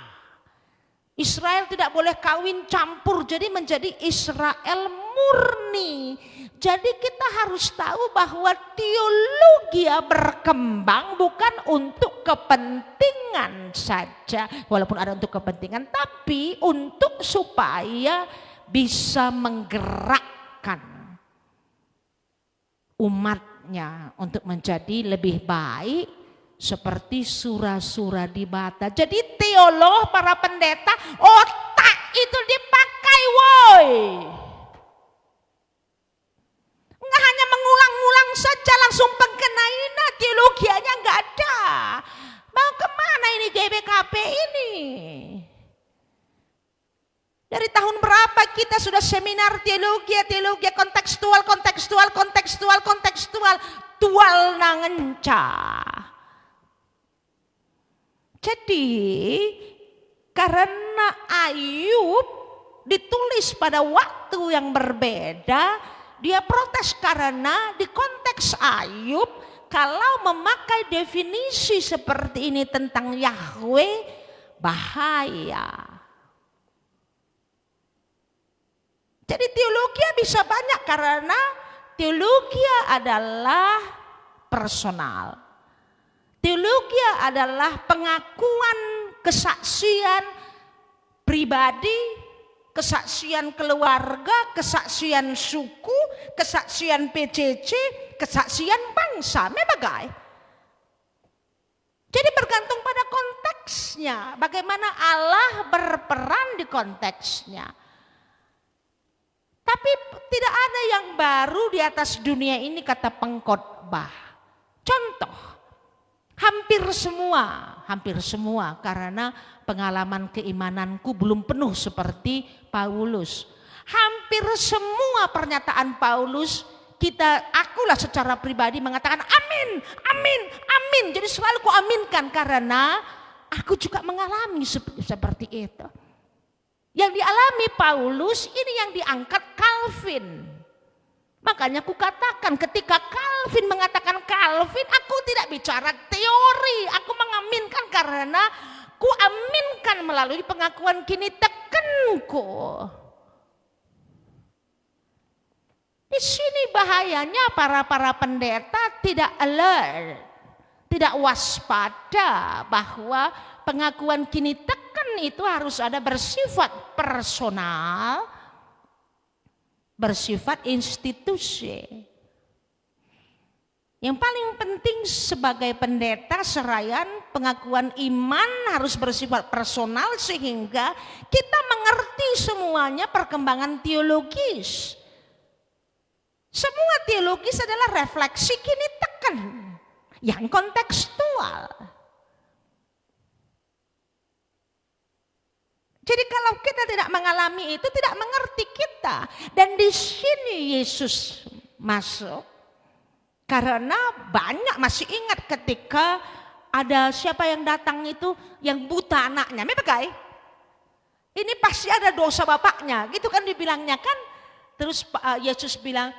Israel tidak boleh kawin campur, jadi menjadi Israel murni. Jadi kita harus tahu bahwa teologi berkembang bukan untuk kepentingan saja, walaupun ada untuk kepentingan, tapi untuk supaya bisa menggerakkan umatnya untuk menjadi lebih baik seperti surah-surah di Bata. Jadi teolog, para pendeta, otak itu dipakai woi. Nggak hanya mengulang-ulang saja langsung pengkenain, teologianya nggak ada. Mau kemana ini GBKP ini? Dari tahun berapa kita sudah seminar teologi kontekstual, tual nangenca. Jadi karena Ayub ditulis pada waktu yang berbeda, dia protes karena di konteks Ayub kalau memakai definisi seperti ini tentang Yahweh bahaya. Jadi teologi bisa banyak karena teologi adalah personal. Teologi adalah pengakuan kesaksian pribadi, kesaksian keluarga, kesaksian suku, kesaksian PCC, kesaksian bangsa. Memang jadi bergantung pada konteksnya, bagaimana Allah berperan di konteksnya. Tapi tidak ada yang baru di atas dunia ini, kata pengkhotbah. Contoh, hampir semua karena pengalaman keimananku belum penuh seperti Paulus. Hampir semua pernyataan Paulus akulah secara pribadi mengatakan amin, amin, amin. Jadi selalu ku aminkan karena aku juga mengalami seperti itu. Yang dialami Paulus ini yang diangkat Calvin. Makanya aku katakan ketika Calvin mengatakan Calvin, aku tidak bicara teori, aku mengaminkan karena ku aminkan melalui pengakuan kini tekenku. Di sini bahayanya para pendeta tidak alert, tidak waspada bahwa pengakuan kini teken itu harus ada bersifat personal, bersifat institusi. Yang paling penting sebagai pendeta seraian pengakuan iman harus bersifat personal sehingga kita mengerti semuanya perkembangan teologis. Semua teologis adalah refleksi kini teken yang kontekstual. Jadi kalau kita tidak mengalami itu, tidak mengerti kita. Dan di sini Yesus masuk. Karena banyak masih ingat ketika ada siapa yang datang itu yang buta anaknya. Memang ini pasti ada dosa bapaknya. Gitu kan dibilangnya kan. Terus Yesus bilang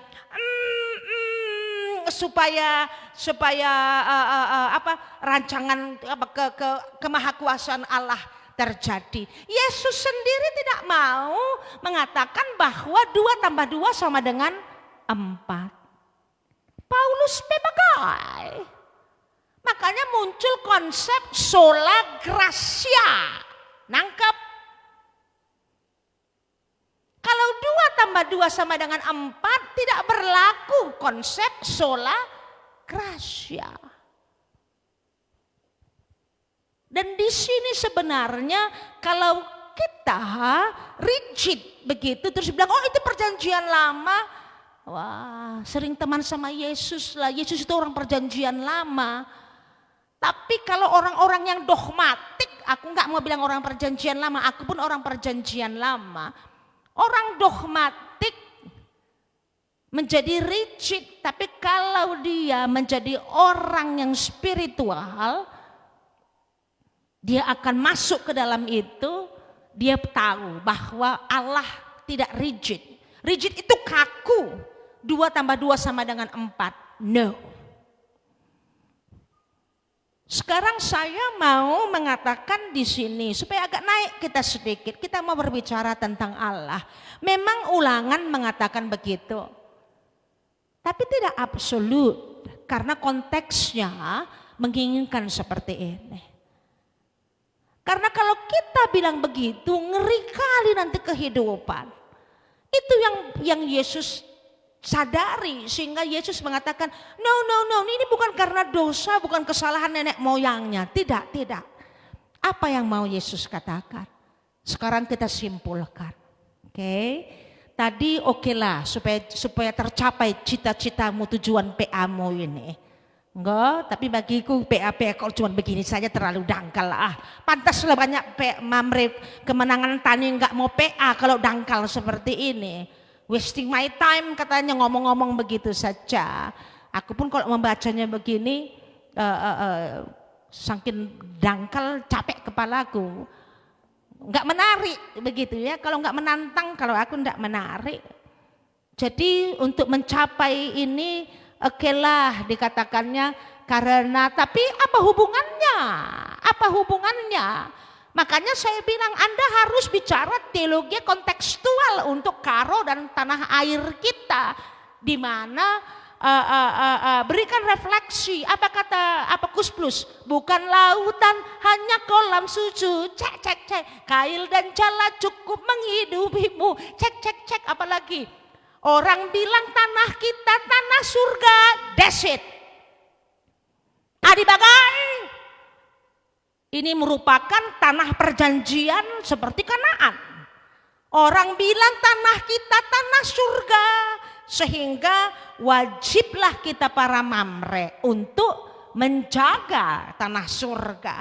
supaya rancangan kemahakuasaan Allah terjadi. Yesus sendiri tidak mau mengatakan bahwa 2 tambah 2 sama dengan 4. Paulus bebagai. Makanya muncul konsep sola gratia. Nangkep? Kalau 2 tambah 2 sama dengan 4 tidak berlaku konsep sola gratia. Dan di sini sebenarnya kalau kita rigid begitu terus bilang oh itu perjanjian lama, wah sering teman sama Yesus lah, Yesus itu orang perjanjian lama. Tapi kalau orang-orang yang dogmatik, aku nggak mau bilang orang perjanjian lama, aku pun orang perjanjian lama. Orang dogmatik menjadi rigid, tapi kalau dia menjadi orang yang spiritual, dia akan masuk ke dalam itu, dia tahu bahwa Allah tidak rigid. Rigid itu kaku, 2 tambah 2 sama dengan 4, no. Sekarang saya mau mengatakan di sini supaya agak naik kita sedikit, kita mau berbicara tentang Allah. Memang Ulangan mengatakan begitu. Tapi tidak absolut, karena konteksnya menginginkan seperti ini. Karena kalau kita bilang begitu, ngeri kali nanti kehidupan. Itu yang Yesus sadari, sehingga Yesus mengatakan, no, ini bukan karena dosa, bukan kesalahan nenek moyangnya. Tidak. Apa yang mau Yesus katakan? Sekarang kita simpulkan. Oke. Tadi okelah supaya tercapai cita-citamu, tujuan PA-mu ini. Enggak, tapi bagiku PA kalau cuma begini saja terlalu dangkal lah. Pantaslah banyak Mamre Kemenangan Tani enggak mau PA kalau dangkal seperti ini. Wasting my time katanya ngomong-ngomong begitu saja. Aku pun kalau membacanya begini saking dangkal capek kepalaku. Enggak menarik begitu ya, kalau enggak menantang, kalau aku enggak menarik. Jadi untuk mencapai ini okelah dikatakannya karena, tapi apa hubungannya? Makanya saya bilang Anda harus bicara teologi kontekstual untuk Karo dan tanah air kita, di mana berikan refleksi. Apa Kus Plus? Bukan lautan, hanya kolam susu. Cek. Kail dan jala cukup menghidupimu. Cek. Apalagi orang bilang tanah kita tanah surga. That's it. Adi bagai. Ini merupakan tanah perjanjian seperti Kanaan. Orang bilang tanah kita tanah surga. Sehingga wajiblah kita para Mamre untuk menjaga tanah surga.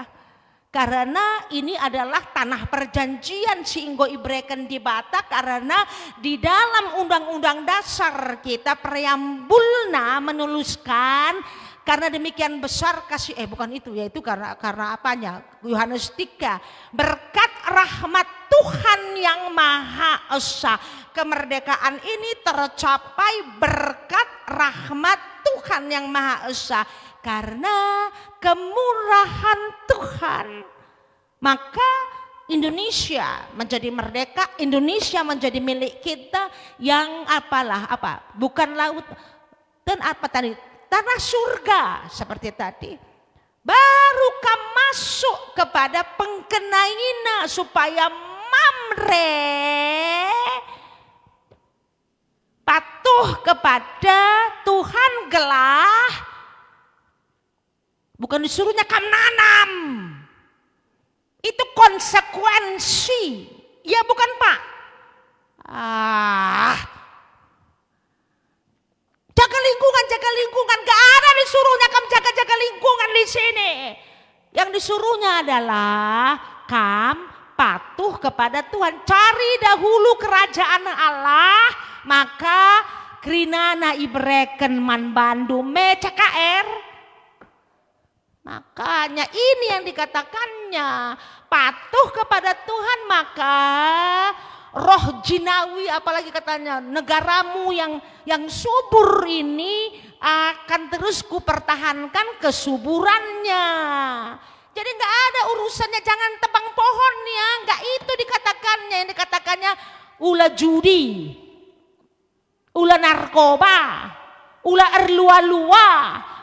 Karena ini adalah tanah perjanjian sehingga ibreken di Bata, karena di dalam undang-undang dasar kita preambulna menuliskan karena demikian besar kasih itu karena apanya? Yohanes 3, berkat rahmat Tuhan yang Maha Esa. Kemerdekaan ini tercapai berkat rahmat Tuhan yang Maha Esa. Karena kemurahan Tuhan. Maka Indonesia menjadi merdeka, Indonesia menjadi milik kita yang bukan laut dan tanah surga seperti tadi. Baru kamu masuk kepada pengkenaina supaya Mamre patuh kepada Tuhan gelah, bukan disuruhnya kamu nanam. Itu konsekuensi. Ya bukan Pak? Jaga lingkungan. Gak ada disuruhnya kamu jaga lingkungan di sini. Yang disuruhnya adalah kamu patuh kepada Tuhan. Cari dahulu kerajaan Allah, maka krinana ibreken man bandu me CKR. Makanya ini yang dikatakannya, patuh kepada Tuhan, maka roh jinawi, apalagi katanya negaramu yang subur ini akan terus kupertahankan kesuburannya. Jadi nggak ada urusannya jangan tebang pohon ya, nggak itu dikatakannya. Yang dikatakannya ulah judi, ulah narkoba, ulah erlua-lua,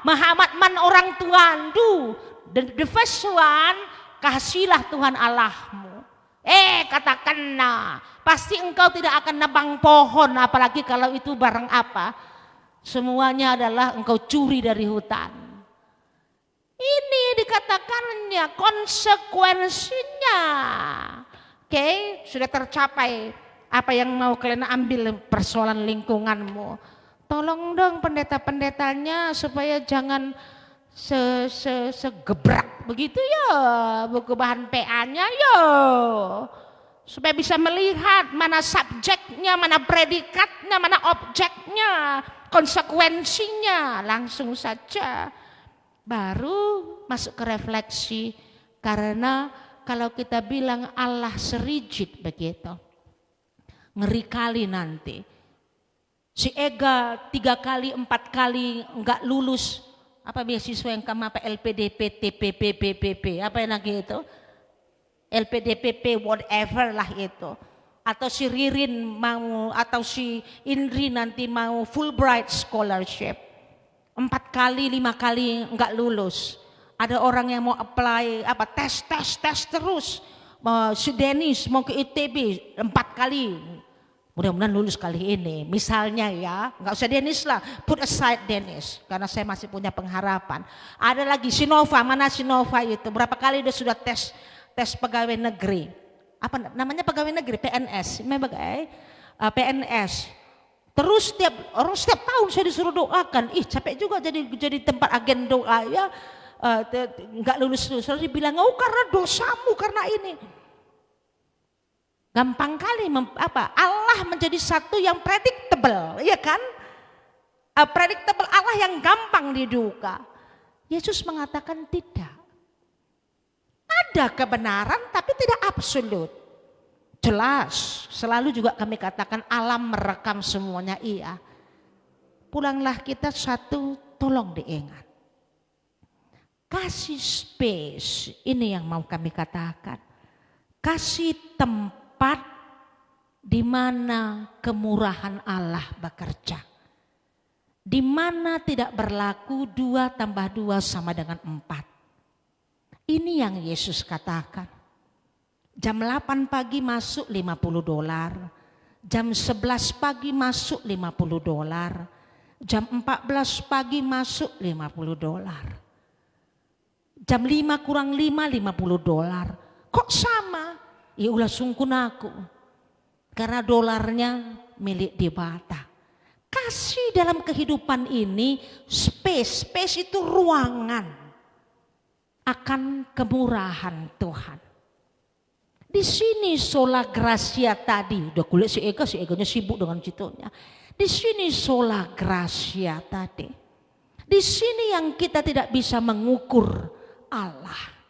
mahamat man orang tuandu. The first one, kasihlah Tuhan Allahmu. Katakanlah, pasti engkau tidak akan nebang pohon, apalagi kalau itu barang apa. Semuanya adalah engkau curi dari hutan. Ini dikatakannya konsekuensinya. Oke, sudah tercapai apa yang mau kalian ambil persoalan lingkunganmu. Tolong dong pendeta-pendetanya supaya jangan segebrak begitu ya buku bahan PA-nya ya. supaya bisa melihat mana subjeknya, mana predikatnya, mana objeknya, konsekuensinya, langsung saja baru masuk ke refleksi. Karena kalau kita bilang Allah serigid begitu, ngeri kali nanti si Ega 3 kali 4 kali enggak lulus apa beasiswa yang kamu apa LPDP TPP apa yang lagi itu LPDPP whatever lah itu, atau si Ririn mau atau si Indri nanti mau Fulbright scholarship 4 kali 5 kali enggak lulus. Ada orang yang mau apply apa tes terus, si Dennis mau ke ITB 4 kali, mudah-mudahan lulus kali ini misalnya ya, nggak usah Dennis lah, put aside Dennis karena saya masih punya pengharapan. Ada lagi si Nova, mana si Nova itu berapa kali dia sudah tes pegawai negeri, apa namanya pegawai negeri PNS, PNS. Terus setiap tahun saya disuruh doakan, capek juga jadi tempat agen doa ya. Nggak lulus, lalu dibilang karena dosamu, karena ini. Gampang kali Allah menjadi satu yang predictable, ya kan? Predictable Allah yang gampang diduga. Yesus mengatakan tidak. Ada kebenaran tapi tidak absolut. Jelas, selalu juga kami katakan alam merekam semuanya, iya. Pulanglah kita satu, tolong diingat. Kasih space, ini yang mau kami katakan. Kasih tempat di mana kemurahan Allah bekerja. Di mana tidak berlaku 2 tambah 2 sama dengan 4. Ini yang Yesus katakan. Jam 8 pagi masuk $50. Jam 11 pagi masuk $50. Jam 14 pagi masuk $50. Jam 5 kurang 5, $50. Kok sama? Ya ulah sungkun aku. Karena dolarnya milik Debata. Kasih dalam kehidupan ini space. Space itu ruangan akan kemurahan Tuhan. Di sini sola gracia tadi. Udah kulihat si Eganya sibuk dengan citonya. Di sini sola gracia tadi. Di sini yang kita tidak bisa mengukur Allah.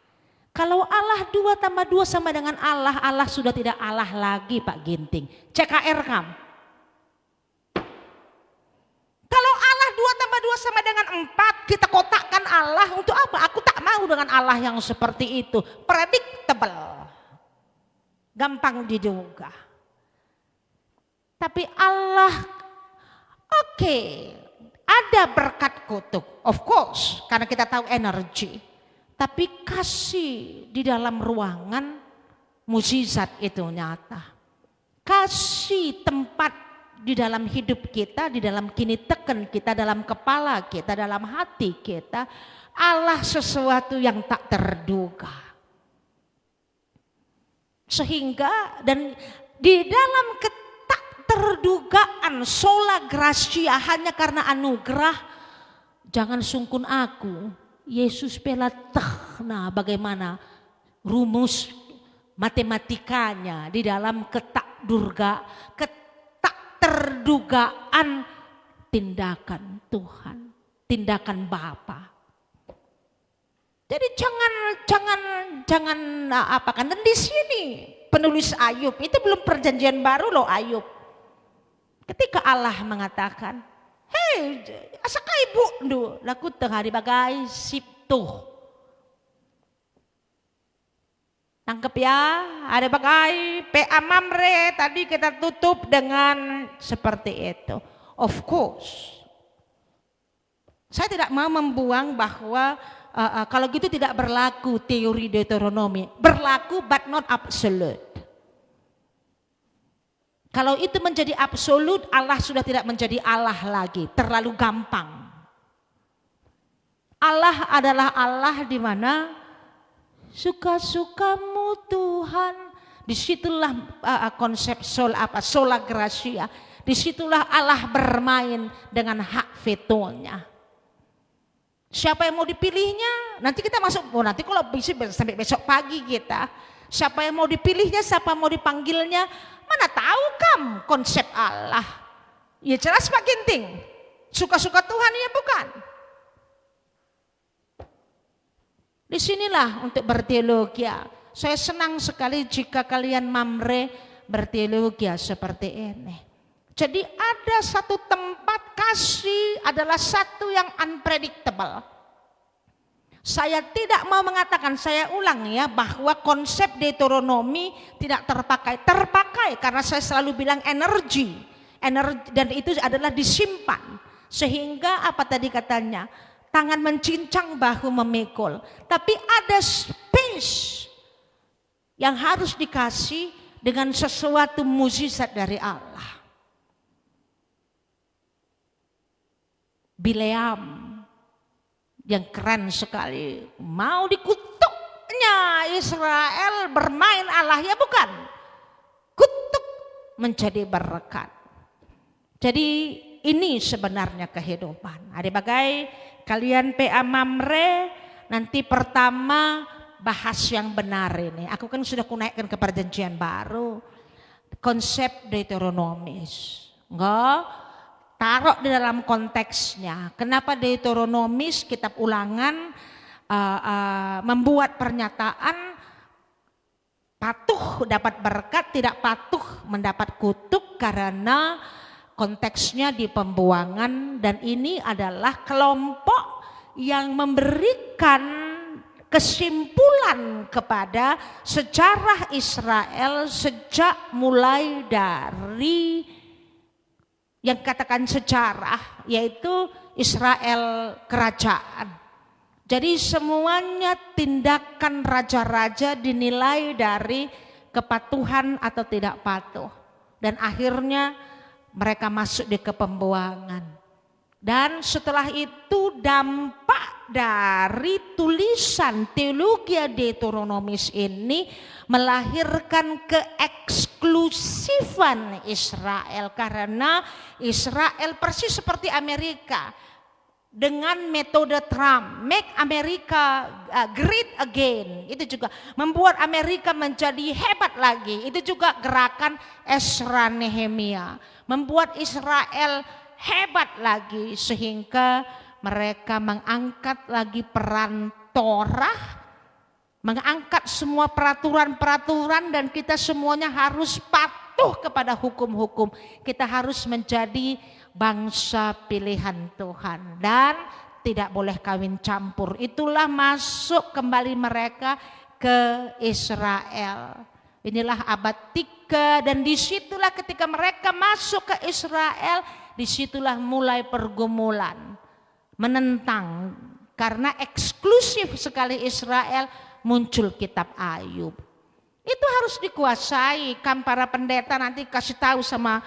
Kalau Allah 2 tambah 2 sama dengan Allah, Allah sudah tidak Allah lagi Pak Ginting. CKR kamu. Kalau Allah 2 tambah 2 sama dengan 4, kita kotakkan Allah untuk apa? Aku tak mau dengan Allah yang seperti itu. Predictable. Gampang diduga. Tapi Allah, oke, ada berkat kutuk. Of course, karena kita tahu energi. Tapi kasih di dalam ruangan mukjizat itu nyata. Kasih tempat di dalam hidup kita, di dalam kini teken kita, dalam kepala kita, dalam hati kita. Allah sesuatu yang tak terduga. Sehingga dan di dalam tak terdugaan sola gracia hanya karena anugerah, jangan sungkun aku. Yesus pelatah bagaimana rumus matematikanya di dalam ketak terdugaan tindakan Tuhan, tindakan Bapa. Jadi jangan apakan. Dan di sini penulis Ayub itu belum perjanjian baru loh Ayub. Ketika Allah mengatakan, hei, asakah ibu ndu laku tengah dibagai siptuh. Tangkep ya, ada bagai PA Mamre tadi kita tutup dengan seperti itu. Of course, saya tidak mau membuang bahwa kalau gitu tidak berlaku teori Deuteronomi. Berlaku but not absolute. Kalau itu menjadi absolut, Allah sudah tidak menjadi Allah lagi, terlalu gampang. Allah adalah Allah di mana suka-sukamu Tuhan. Disitulah konsep sola gracia. Disitulah Allah bermain dengan hak vetonya. Siapa yang mau dipilihnya? Nanti kita masuk, nanti kalau bisa sampai besok pagi kita. Siapa yang mau dipilihnya, siapa mau dipanggilnya, mana tahu kamu konsep Allah. Ya jelas Pak Ginting, suka-suka Tuhan ya bukan. Disinilah untuk berteologi. Saya senang sekali jika kalian mamre berteologi seperti ini. Jadi ada satu tempat kasih adalah satu yang unpredictable. Saya tidak mau mengatakan, saya ulang ya, bahwa konsep Deuteronomi tidak terpakai. Terpakai karena saya selalu bilang energi dan itu adalah disimpan. Sehingga apa tadi katanya? Tangan mencincang, bahu memikul. Tapi ada space yang harus dikasih dengan sesuatu mukjizat dari Allah. Bileam yang keren sekali, mau dikutuknya Israel bermain Allah ya bukan. Kutuk menjadi berkat. Jadi ini sebenarnya kehidupan. Ada bagai kalian PA Mamre nanti pertama bahas yang benar ini. Aku kan sudah kunaikkan ke perjanjian baru. Konsep Deuteronomis. Enggak, taruh di dalam konteksnya. Kenapa Deuteronomis, kitab ulangan membuat pernyataan patuh dapat berkat, tidak patuh mendapat kutuk, karena konteksnya di pembuangan, dan ini adalah kelompok yang memberikan kesimpulan kepada sejarah Israel sejak mulai dari yang katakan sejarah, yaitu Israel kerajaan. Jadi semuanya tindakan raja-raja dinilai dari kepatuhan atau tidak patuh, dan akhirnya mereka masuk di kepembuangan. Dan setelah itu dampak dari tulisan teologi Deuteronomis ini melahirkan keeksklusifan Israel, karena Israel persis seperti Amerika dengan metode Trump, make America great again, itu juga membuat Amerika menjadi hebat lagi. Itu juga gerakan Ezra Nehemia, membuat Israel hebat lagi, sehingga mereka mengangkat lagi peran Torah, mengangkat semua peraturan-peraturan, dan kita semuanya harus patuh kepada hukum-hukum. Kita harus menjadi bangsa pilihan Tuhan dan tidak boleh kawin campur. Itulah masuk kembali mereka ke Israel. Inilah abad 3, dan disitulah ketika mereka masuk ke Israel, disitulah mulai pergumulan menentang, karena eksklusif sekali Israel. Muncul kitab Ayub. Itu harus dikuasai. Kan para pendeta nanti kasih tahu sama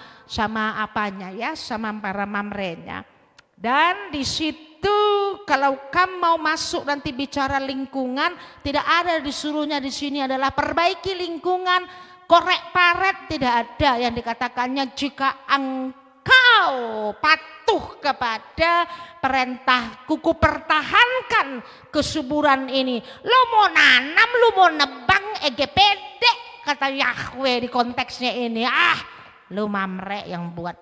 apanya ya, sama para mamrenya. Dan di situ kalau kamu mau masuk nanti bicara lingkungan, tidak ada disuruhnya di sini adalah perbaiki lingkungan, korek paret, tidak ada yang dikatakannya jika engkau patuh kepada perintahku, ku pertahankan kesuburan ini. Lo mau nanam, lo mau nebang, EGPD kata Yahweh di konteksnya ini. Lo mamre yang buat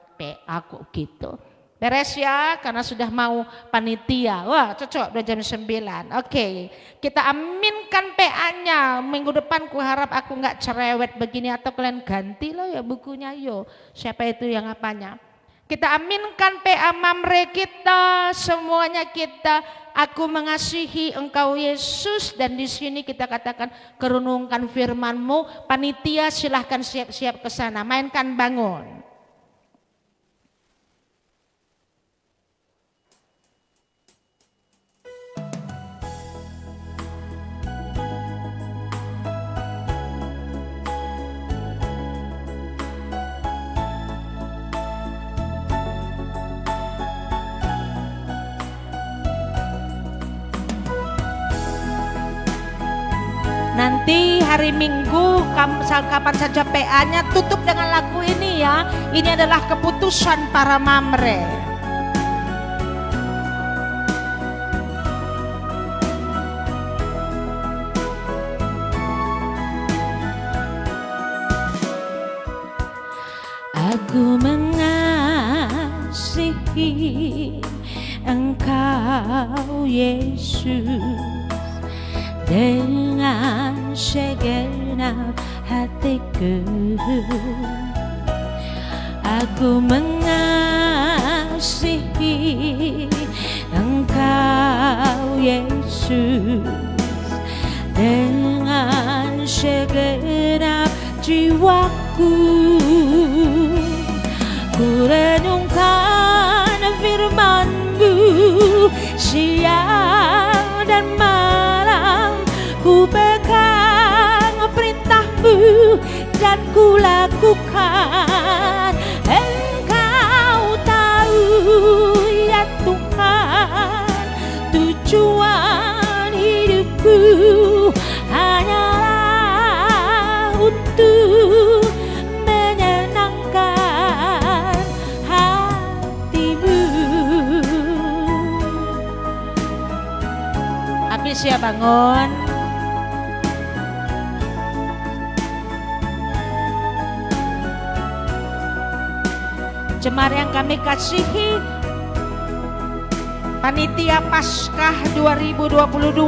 aku gitu. Beres ya, karena sudah mau panitia. Wah cocok, udah jam 9. Oke, kita aminkan PA-nya. Minggu depan ku harap aku nggak cerewet begini, atau kalian ganti loh ya bukunya yo. Siapa itu yang apanya? Kita aminkan PA Mamre kita, semuanya kita. Aku mengasihi engkau Yesus, dan di sini kita katakan kerenungkan firman-Mu. Panitia silahkan siap-siap ke sana, mainkan bangun. Nanti hari Minggu kapan saja PA-nya tutup dengan lagu ini ya. Ini adalah keputusan para mamre. Aku mengasihi Engkau Yesus dengan segenap hatiku. Aku mengasihi Engkau Yesus dengan segenap jiwaku. Ku renungkan firman-Mu siang dan malam, ku pegang perintah-Mu dan ku lakukan. Engkau tahu ya Tuhan, tujuan hidupku hanyalah untuk menyenangkan hati-Mu. Habis ya bangun. Jemaat yang kami kasihi, Panitia Paskah 2022,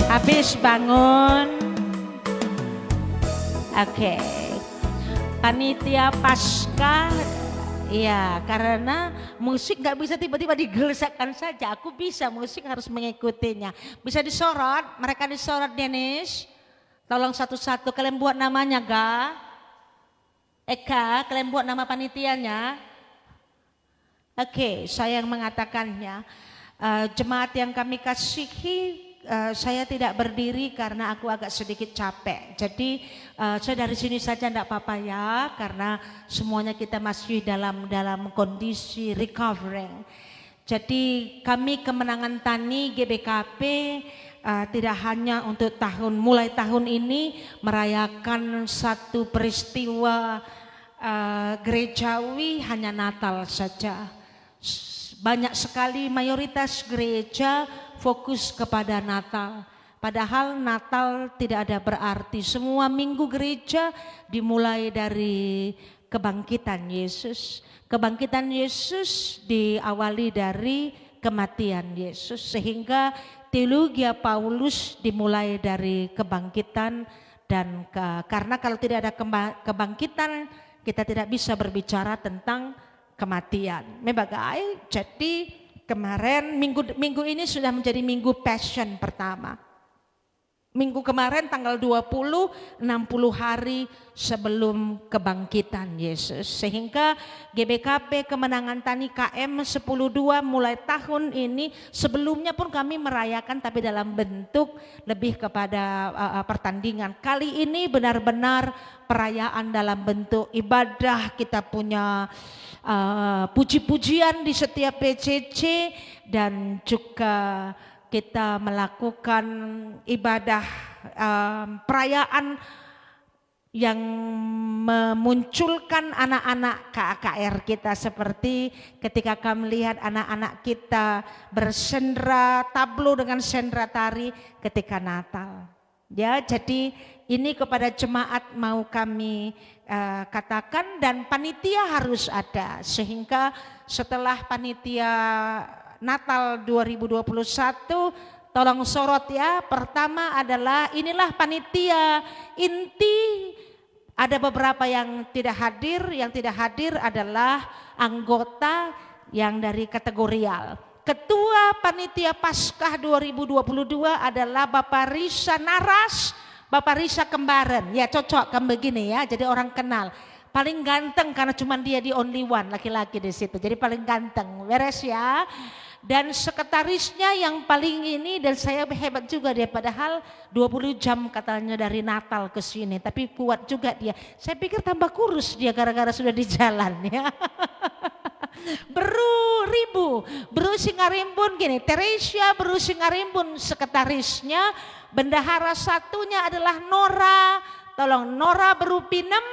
habis bangun. Oke. Panitia Paskah, ya, karena musik gak bisa tiba-tiba digelesakan saja. Aku bisa, musik harus mengikutinya. Bisa disorot, mereka disorot Dennis. Tolong satu-satu, kalian buat namanya ga? Eka, kalian buat nama panitianya. Oke, saya yang mengatakannya. Jemaat yang kami kasihi, saya tidak berdiri karena aku agak sedikit capek. Jadi saya dari sini saja enggak apa-apa ya, karena semuanya kita masih dalam kondisi recovering. Jadi kami Kemenangan Tani GBKP tidak hanya untuk mulai tahun ini merayakan satu peristiwa gerejawi hanya Natal saja. Banyak sekali mayoritas gereja fokus kepada Natal. Padahal Natal tidak ada berarti. Semua minggu gereja dimulai dari kebangkitan Yesus. Kebangkitan Yesus diawali dari kematian Yesus. Sehingga teologi Paulus dimulai dari kebangkitan. Dan karena kalau tidak ada kebangkitan, kita tidak bisa berbicara tentang kematian. Mebagai, jadi kemarin minggu ini sudah menjadi minggu passion pertama. Minggu kemarin tanggal 20, 60 hari sebelum kebangkitan Yesus. Sehingga GBKP Kemenangan Tani KM 10.2 mulai tahun ini, sebelumnya pun kami merayakan tapi dalam bentuk lebih kepada pertandingan. Kali ini benar-benar perayaan dalam bentuk ibadah. Kita punya puji-pujian di setiap PCC dan juga kita melakukan ibadah perayaan yang memunculkan anak-anak KKR kita, seperti ketika kami lihat anak-anak kita bersendera tablo dengan sendera tari ketika Natal. Ya, jadi ini kepada jemaat mau kami katakan, dan panitia harus ada, sehingga setelah panitia Natal 2021 tolong sorot ya. Pertama adalah inilah panitia inti. Ada beberapa yang tidak hadir. Yang tidak hadir adalah anggota yang dari kategorial. Ketua Panitia Paskah 2022 adalah Bapak Risa Naras, Bapak Risa Kembaran. Ya cocok kan begini ya, jadi orang kenal. Paling ganteng karena cuma dia di only one laki-laki di situ. Jadi paling ganteng. Beres ya. Dan sekretarisnya yang paling ini, dan saya hebat juga dia, padahal 20 jam katanya dari Natal ke sini, tapi kuat juga dia. Saya pikir tambah kurus dia gara-gara sudah di jalan ya. Bru Singarimbun gini, Teresia Bru Singarimbun sekretarisnya, bendahara satunya adalah Nora, tolong Nora Bru Pinem,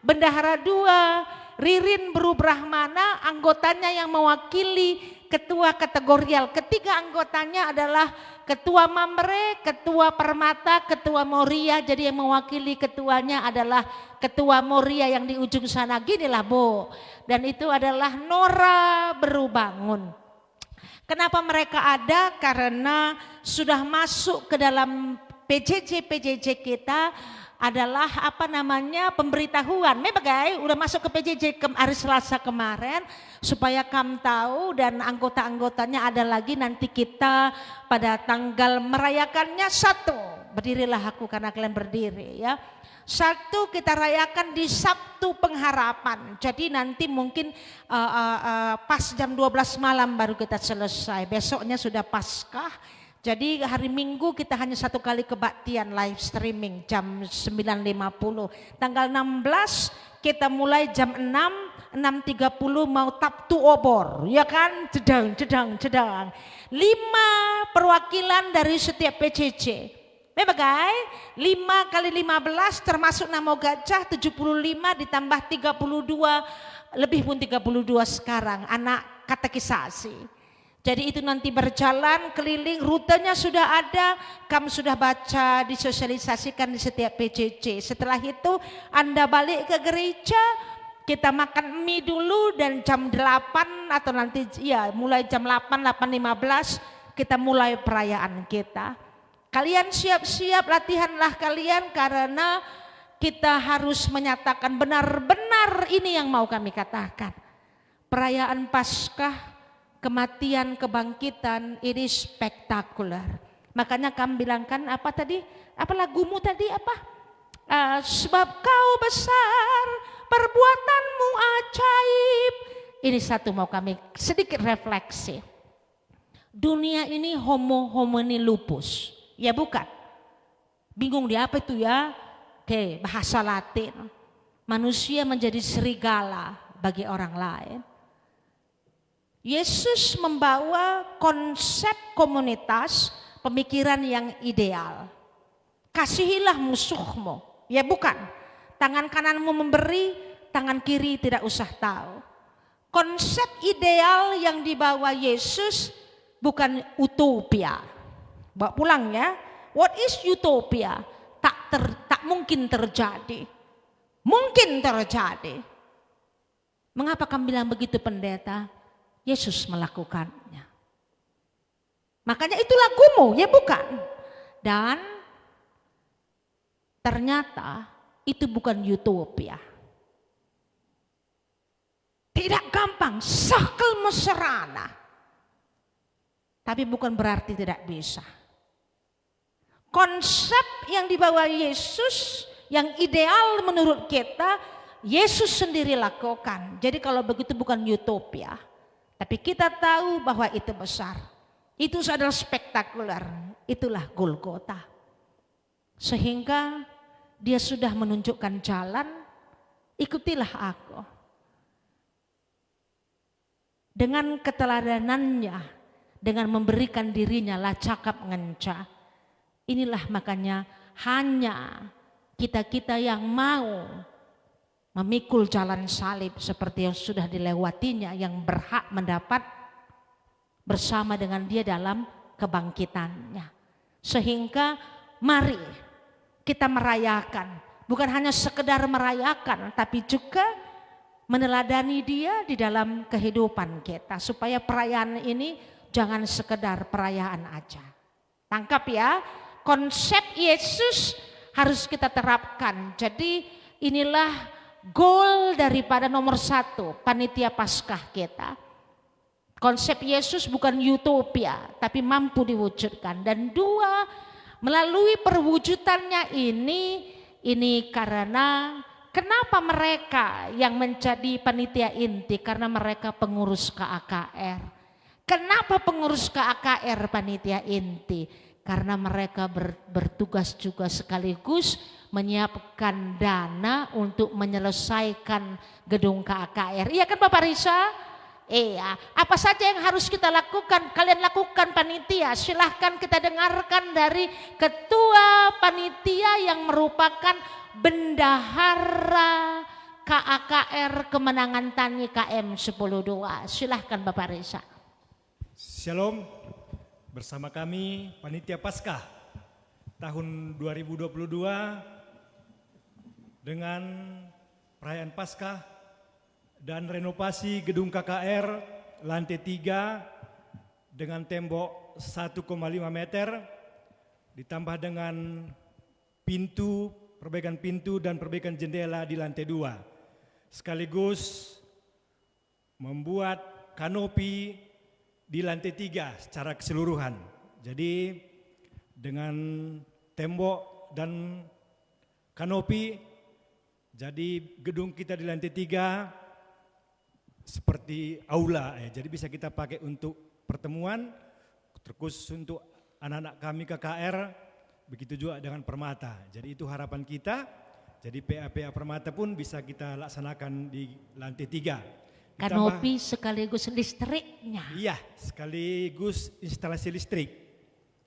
bendahara 2, Ririn Bru Brahmana, anggotanya yang mewakili ketua kategorial. Ketiga anggotanya adalah Ketua Mamre, Ketua Permata, Ketua Moria. Jadi yang mewakili ketuanya adalah Ketua Moria yang di ujung sana. Ginilah Bu. Dan itu adalah Nora Berubangun. Kenapa mereka ada? Karena sudah masuk ke dalam PJJ kita adalah pemberitahuan. Mebagai udah masuk ke PJJ hari Selasa kemarin supaya kamu tahu dan anggota-anggotanya ada lagi nanti kita pada tanggal merayakannya 1. Berdirilah aku karena kalian berdiri ya. 1 kita rayakan di Sabtu Pengharapan. Jadi nanti mungkin pas jam 12 malam baru kita selesai. Besoknya sudah Paskah. Jadi hari Minggu kita hanya 1 kali kebaktian live streaming jam 9.50. Tanggal 16 kita mulai jam 6.30 mau Sabtu obor. Ya kan? Jedang. 5 perwakilan dari setiap PCC. Mebagai 5 kali 15 termasuk Namo Gajah 75 ditambah 32 lebih pun 32 sekarang anak katekisasi. Jadi itu nanti berjalan keliling, rutenya sudah ada, kamu sudah baca, disosialisasikan di setiap PCC. Setelah itu Anda balik ke gereja, kita makan mie dulu dan jam 8 atau nanti ya mulai jam 8.15 kita mulai perayaan kita. Kalian siap-siap, latihanlah kalian karena kita harus menyatakan benar-benar ini yang mau kami katakan. Perayaan Paskah, kematian, kebangkitan ini spektakuler. Makanya kami bilangkan apa tadi? Apa lagumu tadi apa? Sebab kau besar, perbuatanmu ajaib. Ini satu mau kami sedikit refleksi. Dunia ini homo homini lupus. Ya bukan. Bingung dia apa itu ya? Oke, bahasa Latin. Manusia menjadi serigala bagi orang lain. Yesus membawa konsep komunitas, pemikiran yang ideal. Kasihilah musuhmu. Ya bukan. Tangan kananmu memberi, tangan kiri tidak usah tahu. Konsep ideal yang dibawa Yesus bukan utopia. Bawa pulang ya. What is utopia? Tak mungkin terjadi. Mungkin terjadi. Mengapa kamu bilang begitu pendeta? Yesus melakukannya. Makanya itu lagumu, ya bukan? Dan ternyata itu bukan utopia. Tidak gampang, sakel meserana. Tapi bukan berarti tidak bisa. Konsep yang dibawa Yesus yang ideal menurut kita, Yesus sendiri lakukan. Jadi kalau begitu bukan utopia. Tapi kita tahu bahwa itu besar. Itu adalah spektakuler. Itulah Golgota. Sehingga dia sudah menunjukkan jalan, ikutilah aku. Dengan keteladanannya, dengan memberikan dirinya lah cakap ngenca. Inilah makanya hanya kita-kita yang mau memikul jalan salib seperti yang sudah dilewatinya, yang berhak mendapat bersama dengan dia dalam kebangkitannya. Sehingga mari kita merayakan, bukan hanya sekedar merayakan, tapi juga meneladani dia di dalam kehidupan kita. Supaya perayaan ini jangan sekedar perayaan aja. Tangkap ya, konsep Yesus harus kita terapkan. Jadi inilah goal daripada nomor 1 panitia Paskah kita. Konsep Yesus bukan utopia, tapi mampu diwujudkan. Dan 2, melalui perwujudannya ini karena kenapa mereka yang menjadi panitia inti? Karena mereka pengurus KAKR. Kenapa pengurus KAKR panitia inti? Karena mereka bertugas juga sekaligus menyiapkan dana untuk menyelesaikan gedung KAKR. Iya kan Bapak Risa? Iya. Apa saja yang harus kita lakukan? Kalian lakukan panitia. Silahkan kita dengarkan dari ketua panitia yang merupakan bendahara KAKR Kemenangan Tani KM 102. Silahkan Bapak Risa. Shalom. bersama kami Panitia Paskah tahun 2022 dengan perayaan Paskah dan renovasi gedung KKR lantai 3 dengan tembok 1,5 meter ditambah dengan pintu, perbaikan pintu dan perbaikan jendela di lantai 2. Sekaligus membuat kanopi di lantai 3 secara keseluruhan. Jadi dengan tembok dan kanopi, jadi gedung kita di lantai 3 seperti aula, jadi bisa kita pakai untuk pertemuan, terkhusus untuk anak-anak kami KKR, begitu juga dengan Permata. Jadi itu harapan kita, jadi PA Permata pun bisa kita laksanakan di lantai 3. Kanopi sekaligus listriknya. Iya, sekaligus instalasi listrik.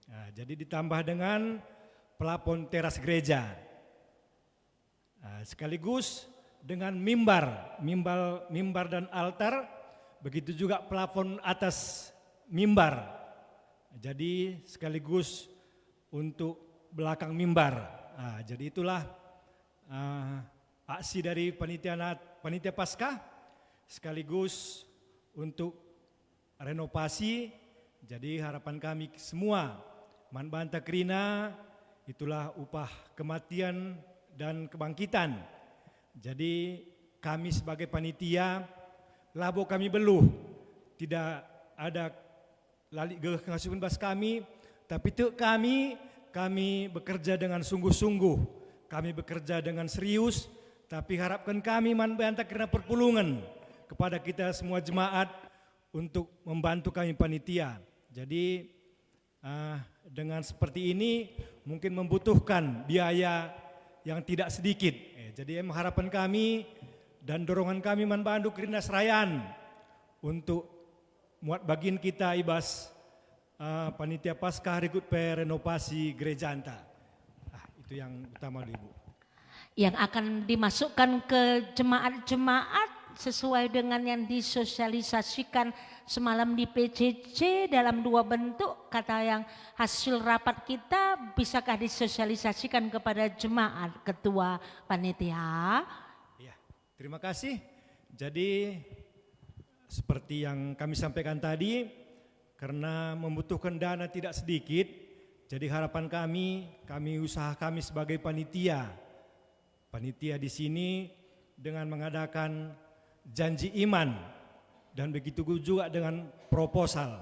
Nah, jadi ditambah dengan plafon teras gereja. Nah, sekaligus dengan mimbar dan altar, begitu juga plafon atas mimbar. Jadi sekaligus untuk belakang mimbar. Nah, jadi itulah aksi dari panitia Paskah. Sekaligus untuk renovasi, jadi harapan kami semua, Manbanta Krina, itulah upah kematian dan kebangkitan. Jadi kami sebagai panitia, labo kami beluh, tidak ada lali ngasuhin bas kami, tapi itu kami bekerja dengan sungguh-sungguh, kami bekerja dengan serius, tapi harapkan kami Manbanta Krina Perpulungan, kepada kita semua jemaat untuk membantu kami panitia. Jadi dengan seperti ini mungkin membutuhkan biaya yang tidak sedikit. Jadi harapan kami dan dorongan kami Manbantu Krina Serayan untuk muat bagian kita ibas panitia Paskah rikut renovasi gereja anta. Itu yang utama Ibu. Yang akan dimasukkan ke jemaat-jemaat sesuai dengan yang disosialisasikan semalam di PCC dalam 2 bentuk, kata yang hasil rapat kita, bisakah disosialisasikan kepada jemaat ketua panitia? Ya, terima kasih. Jadi seperti yang kami sampaikan tadi, karena membutuhkan dana tidak sedikit, jadi harapan kami usaha kami sebagai panitia di sini dengan mengadakan janji iman dan begitu juga dengan proposal.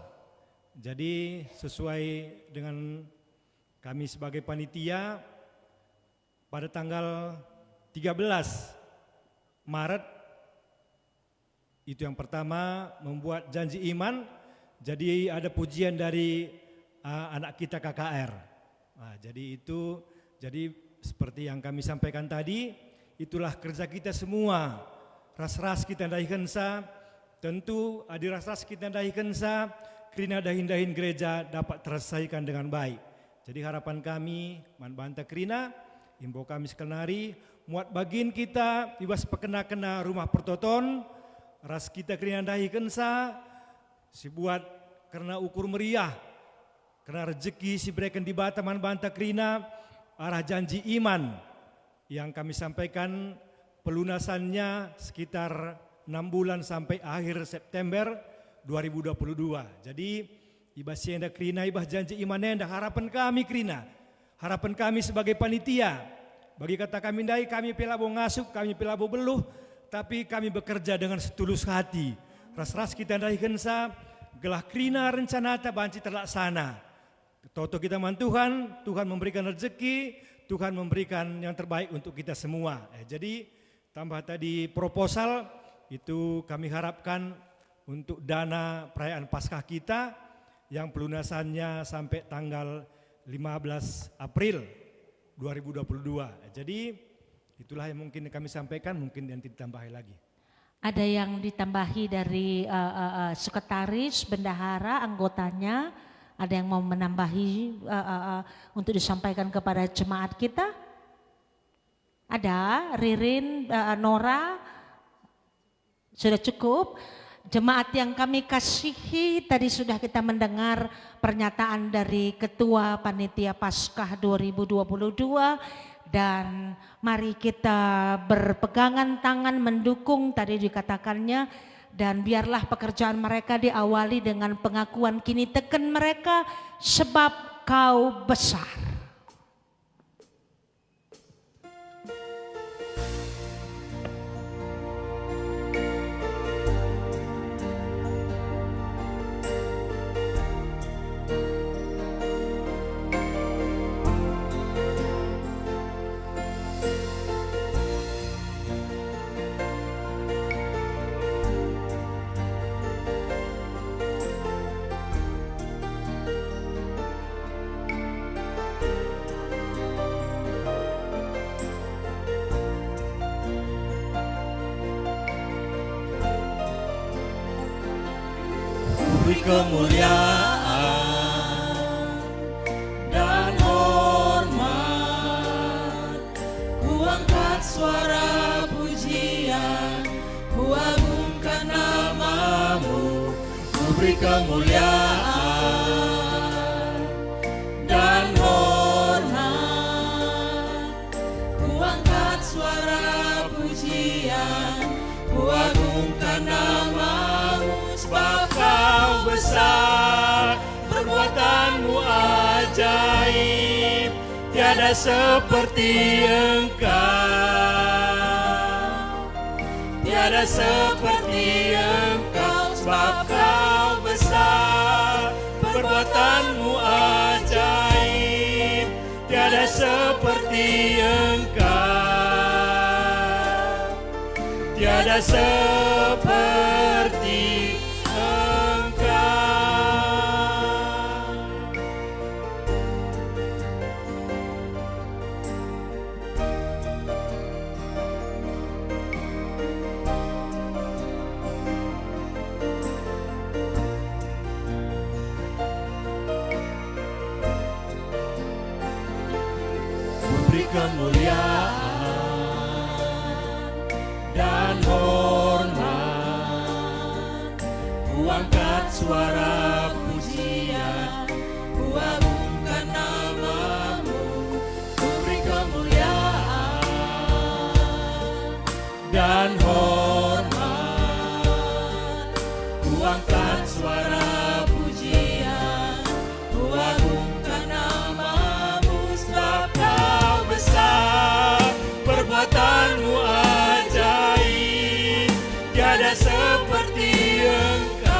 Jadi sesuai dengan kami sebagai panitia pada tanggal 13 Maret itu yang pertama membuat janji iman. Jadi ada pujian dari anak kita KKR. Nah, jadi seperti yang kami sampaikan tadi, itulah kerja kita semua. Ras-ras kita dahikan sa, tentu adi ras-ras kita dahikan sa, Krina dahin-dahin gereja dapat terselesaikan dengan baik. Jadi harapan kami, Manbanta Krina, imbau kami sekenari, muat bagian kita, ibas pekena-kena rumah pertoton, ras kita Krina dahikan sa, si buat karena ukur meriah, karena rezeki si berikan di bata Manbanta Krina, arah janji iman yang kami sampaikan. Pelunasannya sekitar 6 bulan sampai akhir September 2022. Jadi ibas sienda Krina, ibas janji imanenda, harapan kami Krina, harapan kami sebagai panitia. Bagi kata kami dai, kami pelabo ngasup, kami pelabo beluh, tapi kami bekerja dengan setulus hati. Ras-ras kita dahikan sa, gelah Krina rencanata banci terlaksana. Toto kita mantuhan, Tuhan memberikan rezeki, Tuhan memberikan yang terbaik untuk kita semua. Jadi tambah tadi proposal itu kami harapkan untuk dana perayaan Paskah kita yang pelunasannya sampai tanggal 15 April 2022. Jadi itulah yang mungkin kami sampaikan, mungkin yang ditambahi lagi. Ada yang ditambahi dari sekretaris, bendahara, anggotanya, ada yang mau menambahi untuk disampaikan kepada jemaat kita? Ada, Ririn, Nora, sudah cukup. Jemaat yang kami kasihi, tadi sudah kita mendengar pernyataan dari Ketua Panitia Paskah 2022 dan mari kita berpegangan tangan mendukung tadi dikatakannya, dan biarlah pekerjaan mereka diawali dengan pengakuan kini teken mereka sebab Kau besar. Beri kemuliaan dan hormat, ku angkat suara pujian, ku agungkan namamu. Ku beri kemuliaan dan hormat, ku angkat suara pujian, ku agungkan namamu. Sebab Kau besar, perbuatanmu ajaib, tiada seperti Engkau, tiada seperti Engkau. Sebab Kau besar, perbuatanmu ajaib, tiada seperti Engkau, tiada seperti kemuliaan dan hormat, ku angkat suara pujian, ku agungkan namamu. Ku beri kemuliaan dan hormat, ku angkat suara pujian, ku agungkan namamu. Sebab Kau besar, perbuatanmu ajaib, tiada seperti Engkau,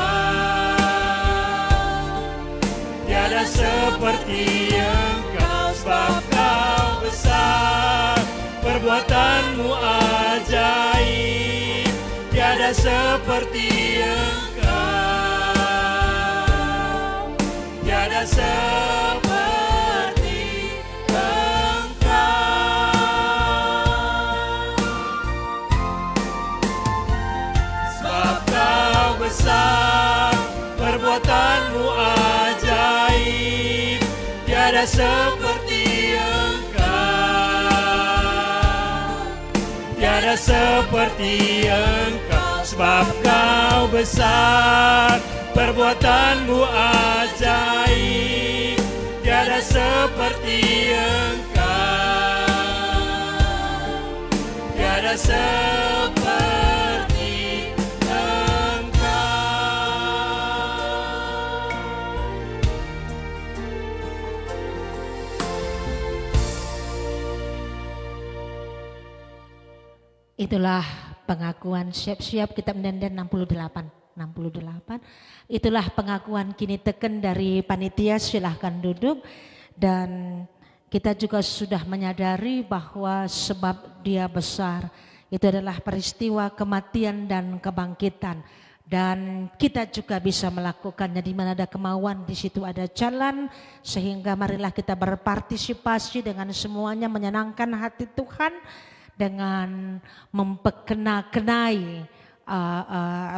tiada seperti Engkau. Sebab Kau besar, perbuatanmu ajaib, tiada seperti Engkau, tiada seperti besar, perbuatanmu ajaib, tiada seperti Engkau, tiada seperti Engkau. Sebab Kau besar, perbuatanmu ajaib, tiada seperti Engkau, tiada seperti Itulah pengakuan, siap-siap kita mendenden 68. Itulah pengakuan kini teken dari panitia, silahkan duduk. Dan kita juga sudah menyadari bahwa sebab Dia besar, itu adalah peristiwa kematian dan kebangkitan. Dan kita juga bisa melakukannya, di mana ada kemauan, di situ ada jalan. Sehingga marilah kita berpartisipasi dengan semuanya, menyenangkan hati Tuhan dengan memperkenai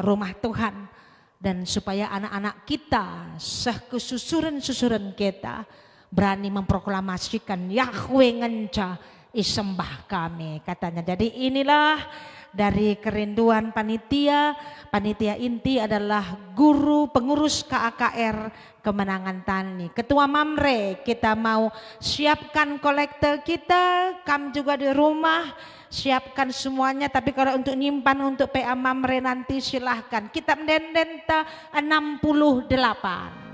rumah Tuhan, dan supaya anak-anak kita, kesusuran-susuran kita berani memproklamasikan Yahweh ngenca isembah kami, katanya. Jadi inilah dari kerinduan panitia. Panitia inti adalah guru pengurus KAKR Kemenangan Tani. Ketua Mamre, kita mau siapkan kolektor kita, kamu juga di rumah siapkan semuanya. Tapi kalau untuk nyimpan untuk PA Mamre nanti silahkan. Kitab Dendenta 68.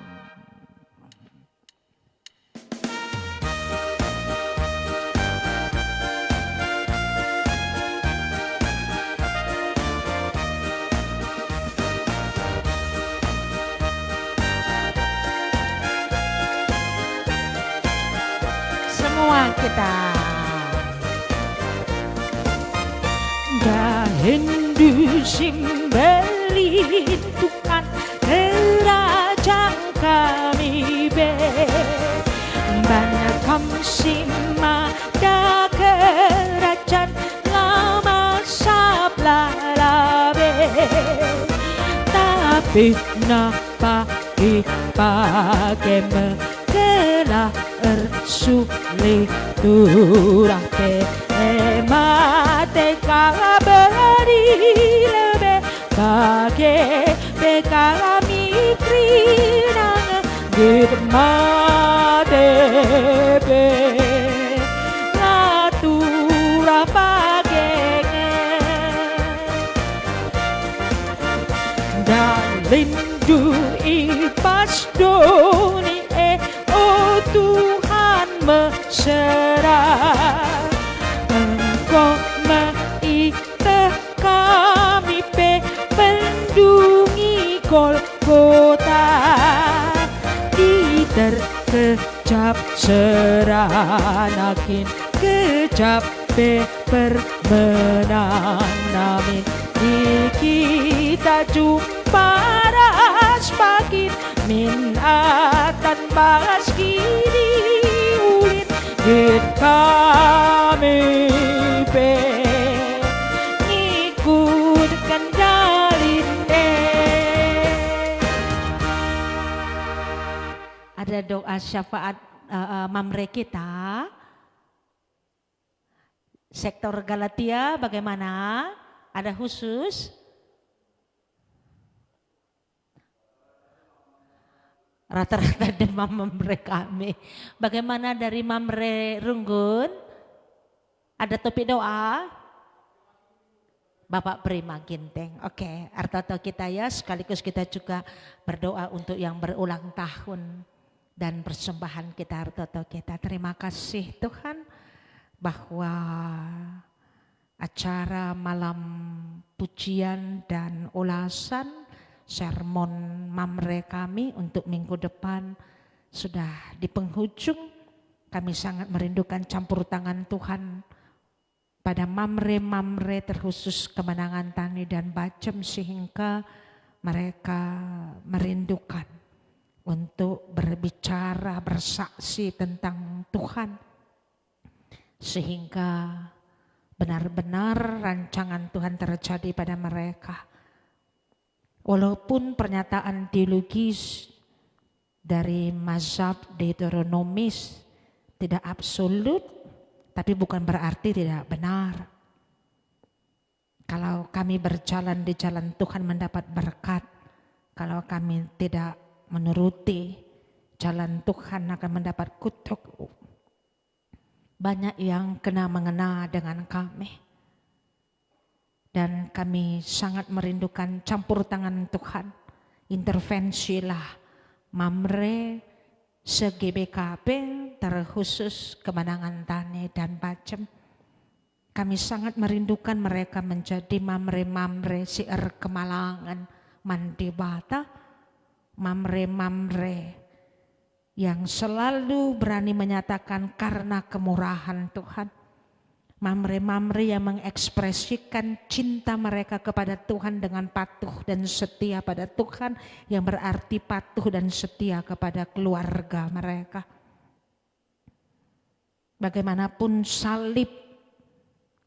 Semua kita Dahendu simbelin Tuhan kerajaan kami be Banyak kamsima da kerajaan lama sablalabe Tapi napa ipake mengelah sulit turape mate kabari lebe kage bekami krinang git mate be natura pagenge dalindu ipas doni oh Tuhan mesra Engkau meite kami pendungi Golgota diterkejap seranakin kejap bermenang namin di kita jumpa ras pakin minatan bahas kini ulin hit kami pe ngikut kendalin Ada doa syafaat Mamre kita sektor Galatia bagaimana? Ada khusus? Rata-rata demam Mamre kami. Bagaimana dari Mamre Runggun? Ada topik doa? Bapak Prima Ginteng. Oke, arto kita ya sekaligus kita juga berdoa untuk yang berulang tahun dan persembahan kita arto kita. Terima kasih Tuhan bahwa acara malam pujian dan ulasan sermon Mamre kami untuk minggu depan sudah di penghujung. Kami sangat merindukan campur tangan Tuhan pada Mamre terkhusus Kemenangan Tani dan Bacem sehingga mereka merindukan untuk berbicara, bersaksi tentang Tuhan sehingga benar-benar rancangan Tuhan terjadi pada mereka. Walaupun pernyataan teologis dari mazhab Deuteronomis tidak absolut, tapi bukan berarti tidak benar. Kalau kami berjalan di jalan Tuhan mendapat berkat, kalau kami tidak menuruti jalan Tuhan akan mendapat kutuk. Banyak yang kena mengena dengan kami. Dan kami sangat merindukan campur tangan Tuhan. Intervensilah Mamre se-GBKP terkhusus Kemenangan Tani dan Bacem. Kami sangat merindukan mereka menjadi Mamre sier Kemalangan Mandibata. Mamre yang selalu berani menyatakan karena kemurahan Tuhan. Mamre yang mengekspresikan cinta mereka kepada Tuhan dengan patuh dan setia pada Tuhan, yang berarti patuh dan setia kepada keluarga mereka. Bagaimanapun salib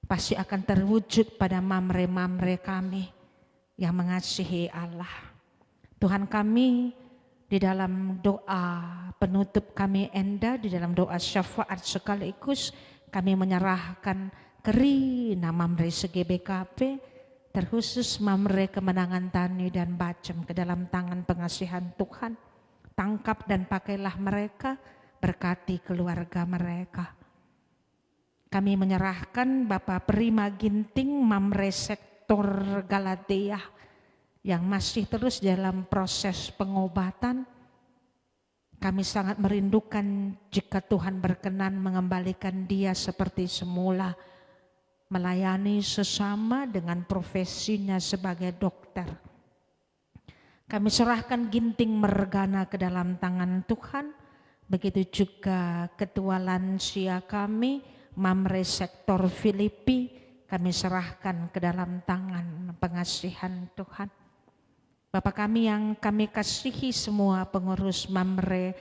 pasti akan terwujud pada Mamre kami yang mengasihi Allah. Tuhan kami, di dalam doa penutup kami Enda, di dalam doa syafaat sekaligus kami menyerahkan keri nama Mamre SGBKP, terkhusus Mamre Kemenangan Tani dan Bacem ke dalam tangan pengasihan Tuhan. Tangkap dan pakailah mereka, berkati keluarga mereka. Kami menyerahkan Bapak Prima Ginting Mamre Sektor Galatia yang masih terus dalam proses pengobatan. Kami sangat merindukan jika Tuhan berkenan mengembalikan dia seperti semula, melayani sesama dengan profesinya sebagai dokter. Kami serahkan Ginting Mergana ke dalam tangan Tuhan, begitu juga Ketua Lansia kami, Mamre Sektor Filipi, kami serahkan ke dalam tangan pengasihan Tuhan. Bapak kami yang kami kasihi semua pengurus Mamre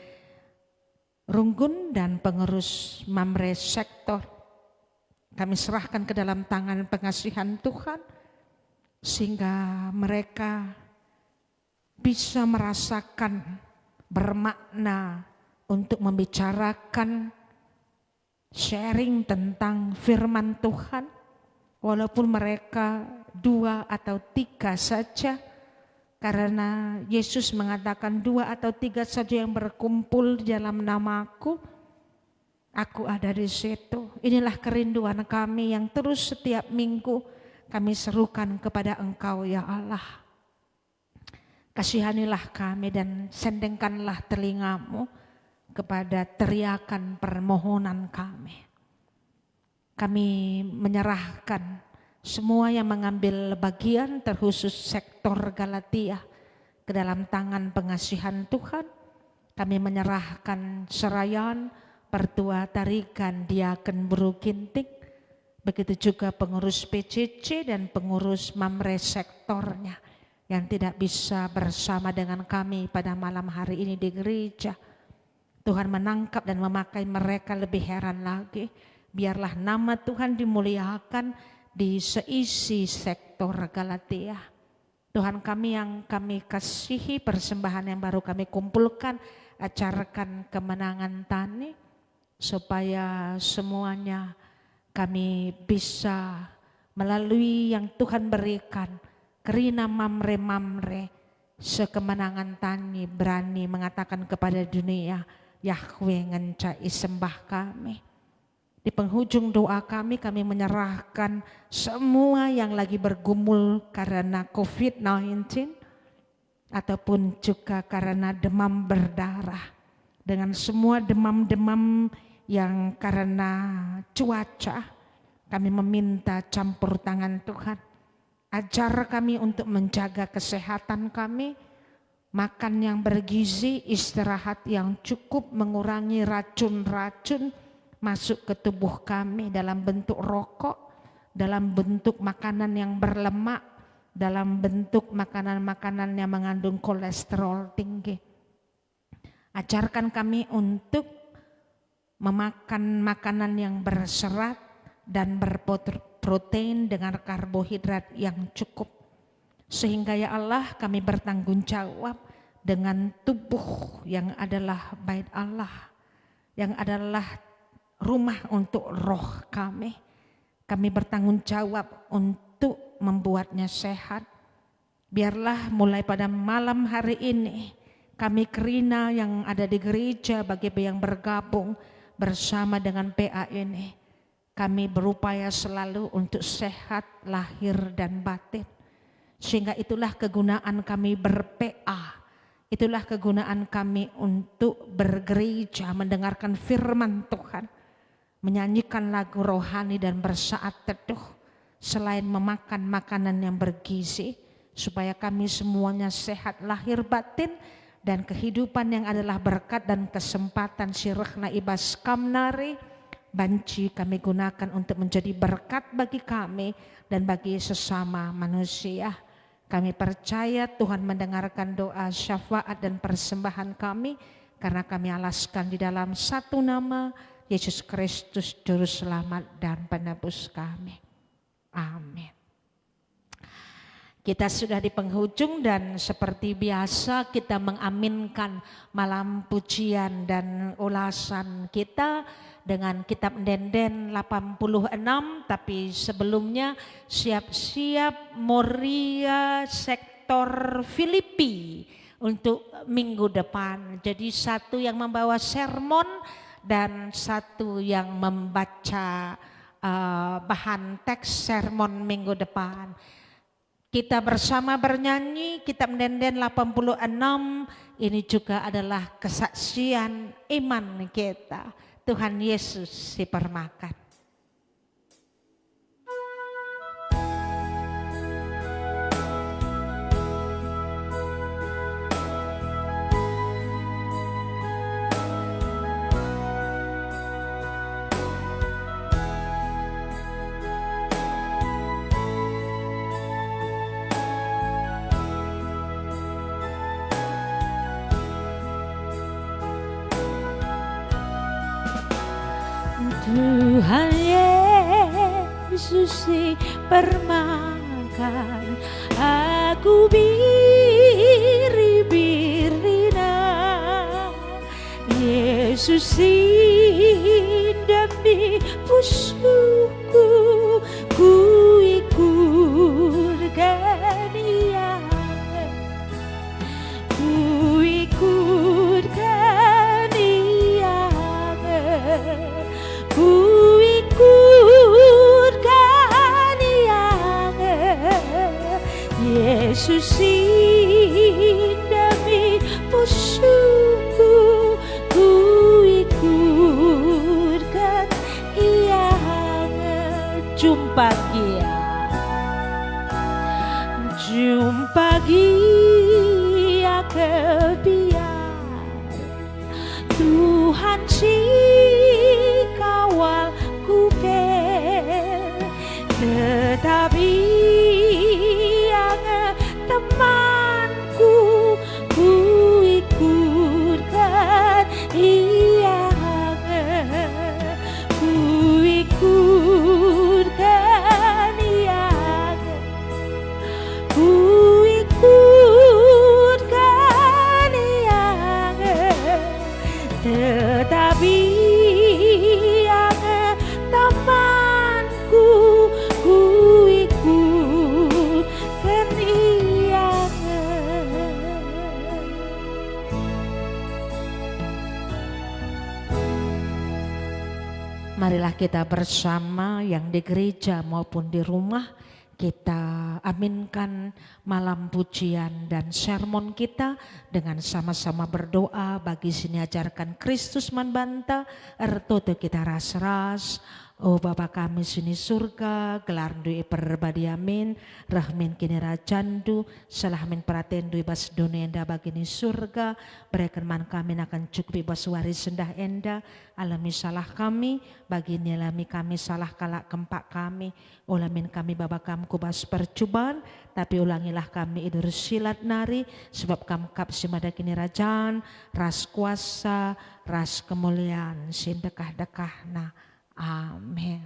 Runggun dan pengurus Mamre Sektor, kami serahkan ke dalam tangan pengasihan Tuhan, sehingga mereka bisa merasakan bermakna untuk membicarakan sharing tentang firman Tuhan, walaupun mereka 2 atau 3 saja, karena Yesus mengatakan 2 atau 3 saja yang berkumpul di dalam namaku, aku ada di situ. Inilah kerinduan kami yang terus setiap minggu kami serukan kepada Engkau ya Allah. Kasihanilah kami dan sendengkanlah telingamu kepada teriakan permohonan kami. Kami menyerahkan semua yang mengambil bagian terkhusus sektor Galatia ke dalam tangan pengasihan Tuhan. Kami menyerahkan Serayan, Pertua Tarikan, Diaken Buru Ginting, begitu juga pengurus PCC dan pengurus Mamre sektornya yang tidak bisa bersama dengan kami pada malam hari ini di gereja. Tuhan menangkap dan memakai mereka, lebih heran lagi. Biarlah nama Tuhan dimuliakan di seisi sektor Galatia. Tuhan kami yang kami kasihi, persembahan yang baru kami kumpulkan, acarkan Kemenangan Tani, supaya semuanya kami bisa melalui yang Tuhan berikan, Kerina Mamre sekemenangan Tani berani mengatakan kepada dunia, Yahweh ngencai sembah kami. Di penghujung doa kami menyerahkan semua yang lagi bergumul karena COVID-19 ataupun juga karena demam berdarah, dengan semua demam-demam yang karena cuaca. Kami meminta campur tangan Tuhan. Ajar kami untuk menjaga kesehatan kami, makan yang bergizi, istirahat yang cukup, mengurangi racun-racun masuk ke tubuh kami dalam bentuk rokok, dalam bentuk makanan yang berlemak, dalam bentuk makanan-makanan yang mengandung kolesterol tinggi. Ajarkan kami untuk memakan makanan yang berserat dan berprotein dengan karbohidrat yang cukup. Sehingga ya Allah kami bertanggung jawab dengan tubuh yang adalah bait Allah, yang adalah rumah untuk roh kami. Kami bertanggung jawab untuk membuatnya sehat. Biarlah mulai pada malam hari ini kami Kerina yang ada di gereja bagi yang bergabung bersama dengan PA ini, kami berupaya selalu untuk sehat lahir dan batin. Sehingga itulah kegunaan kami ber-PA, itulah kegunaan kami untuk bergereja, mendengarkan firman Tuhan, menyanyikan lagu rohani dan bersaat teduh, selain memakan makanan yang bergizi, supaya kami semuanya sehat lahir batin, dan kehidupan yang adalah berkat dan kesempatan sirahna ibas kamnari banci kami gunakan untuk menjadi berkat bagi kami dan bagi sesama manusia. Kami percaya Tuhan mendengarkan doa, syafaat dan persembahan kami, karena kami alaskan di dalam satu nama, Yesus Kristus Juru Selamat dan Penebus kami. Amin. Kita sudah di penghujung dan seperti biasa kita mengaminkan malam pujian dan ulasan kita dengan kitab Denden 86, tapi sebelumnya siap-siap Moria sektor Filipi untuk minggu depan. Jadi satu yang membawa sermon dan satu yang membaca bahan teks sermon minggu depan. Kita bersama bernyanyi kitab Denden 86, ini juga adalah kesaksian iman kita. Tuhan Yesus dipermakan. Tuhan Yesus dipermakan, aku biri-birina. Yesus demi pusuku, ku ikutkan Dia, ku ikutkan Dia. Ku ikutkan yang Yesus demi pusuku, ku ikutkan yang jumpa Dia, jumpa Dia kebiar Tuhan kawal ku tetapi yang temanku, ku ikutkan yang, ku ikutkan yang, ku ikutkan yang, tetapi marilah kita bersama yang di gereja maupun di rumah, kita aminkan malam pujian dan sermon kita dengan sama-sama berdoa bagi sini ajarkan Kristus manbanta, ertoto kita ras-ras. Oh Bapa kami sini surga, gelar dui perbadi amin, rahmin kini rajandu, salah min pratendu ibas dunia enda bagini surga, berikan man kami akan cukup ibas waris sendah enda, alami salah kami, bagini alami kami salah kalak kempak kami, ulamin kami bapa kami kubas percobaan, tapi ulangilah kami idur silat nari, sebab kamu kap simada kini rajan, ras kuasa, ras kemuliaan, sindekah-dekahna. Amin.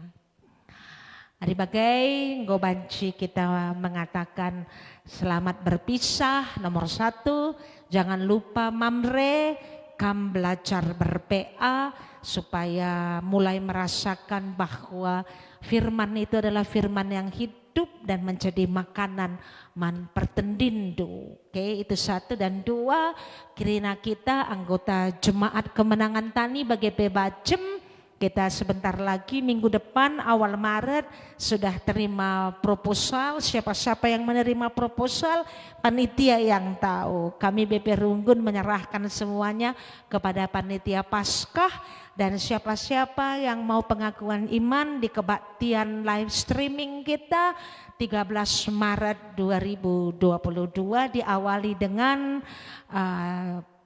Hari bagai gobanci kita mengatakan selamat berpisah. Nomor 1, jangan lupa mamre, kam belajar ber-PA supaya mulai merasakan bahwa firman itu adalah firman yang hidup dan menjadi makanan man pertendindu. Oke, itu 1 dan 2, kirina kita anggota jemaat Kemenangan Tani bagi Bebajem. Kita sebentar lagi minggu depan awal Maret sudah terima proposal. Siapa-siapa yang menerima proposal, panitia yang tahu. Kami BP Runggun menyerahkan semuanya kepada panitia Paskah. Dan siapa-siapa yang mau pengakuan iman di kebaktian live streaming kita 13 Maret 2022 diawali dengan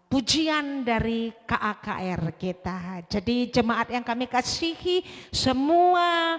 pujian dari KAKR kita. Jadi jemaat yang kami kasihi, semua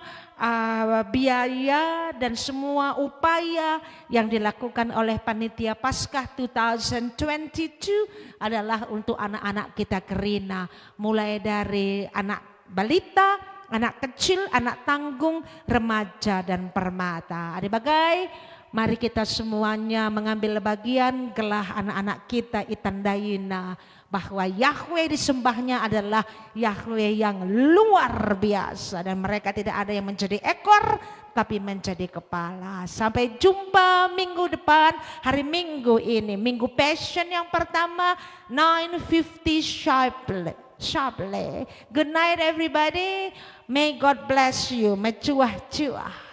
biaya dan semua upaya yang dilakukan oleh Panitia Paskah 2022 adalah untuk anak-anak kita Kerina. Mulai dari anak balita, anak kecil, anak tanggung, remaja dan permata. Ada bagai Mari kita semuanya mengambil bagian, gelah anak-anak kita itandayina bahwa Yahweh disembahnya adalah Yahweh yang luar biasa, dan mereka tidak ada yang menjadi ekor tapi menjadi kepala. Sampai jumpa minggu depan, hari Minggu ini, Minggu Passion yang pertama 9:50 sharply. Good night everybody. May God bless you. Mecuah-cuah.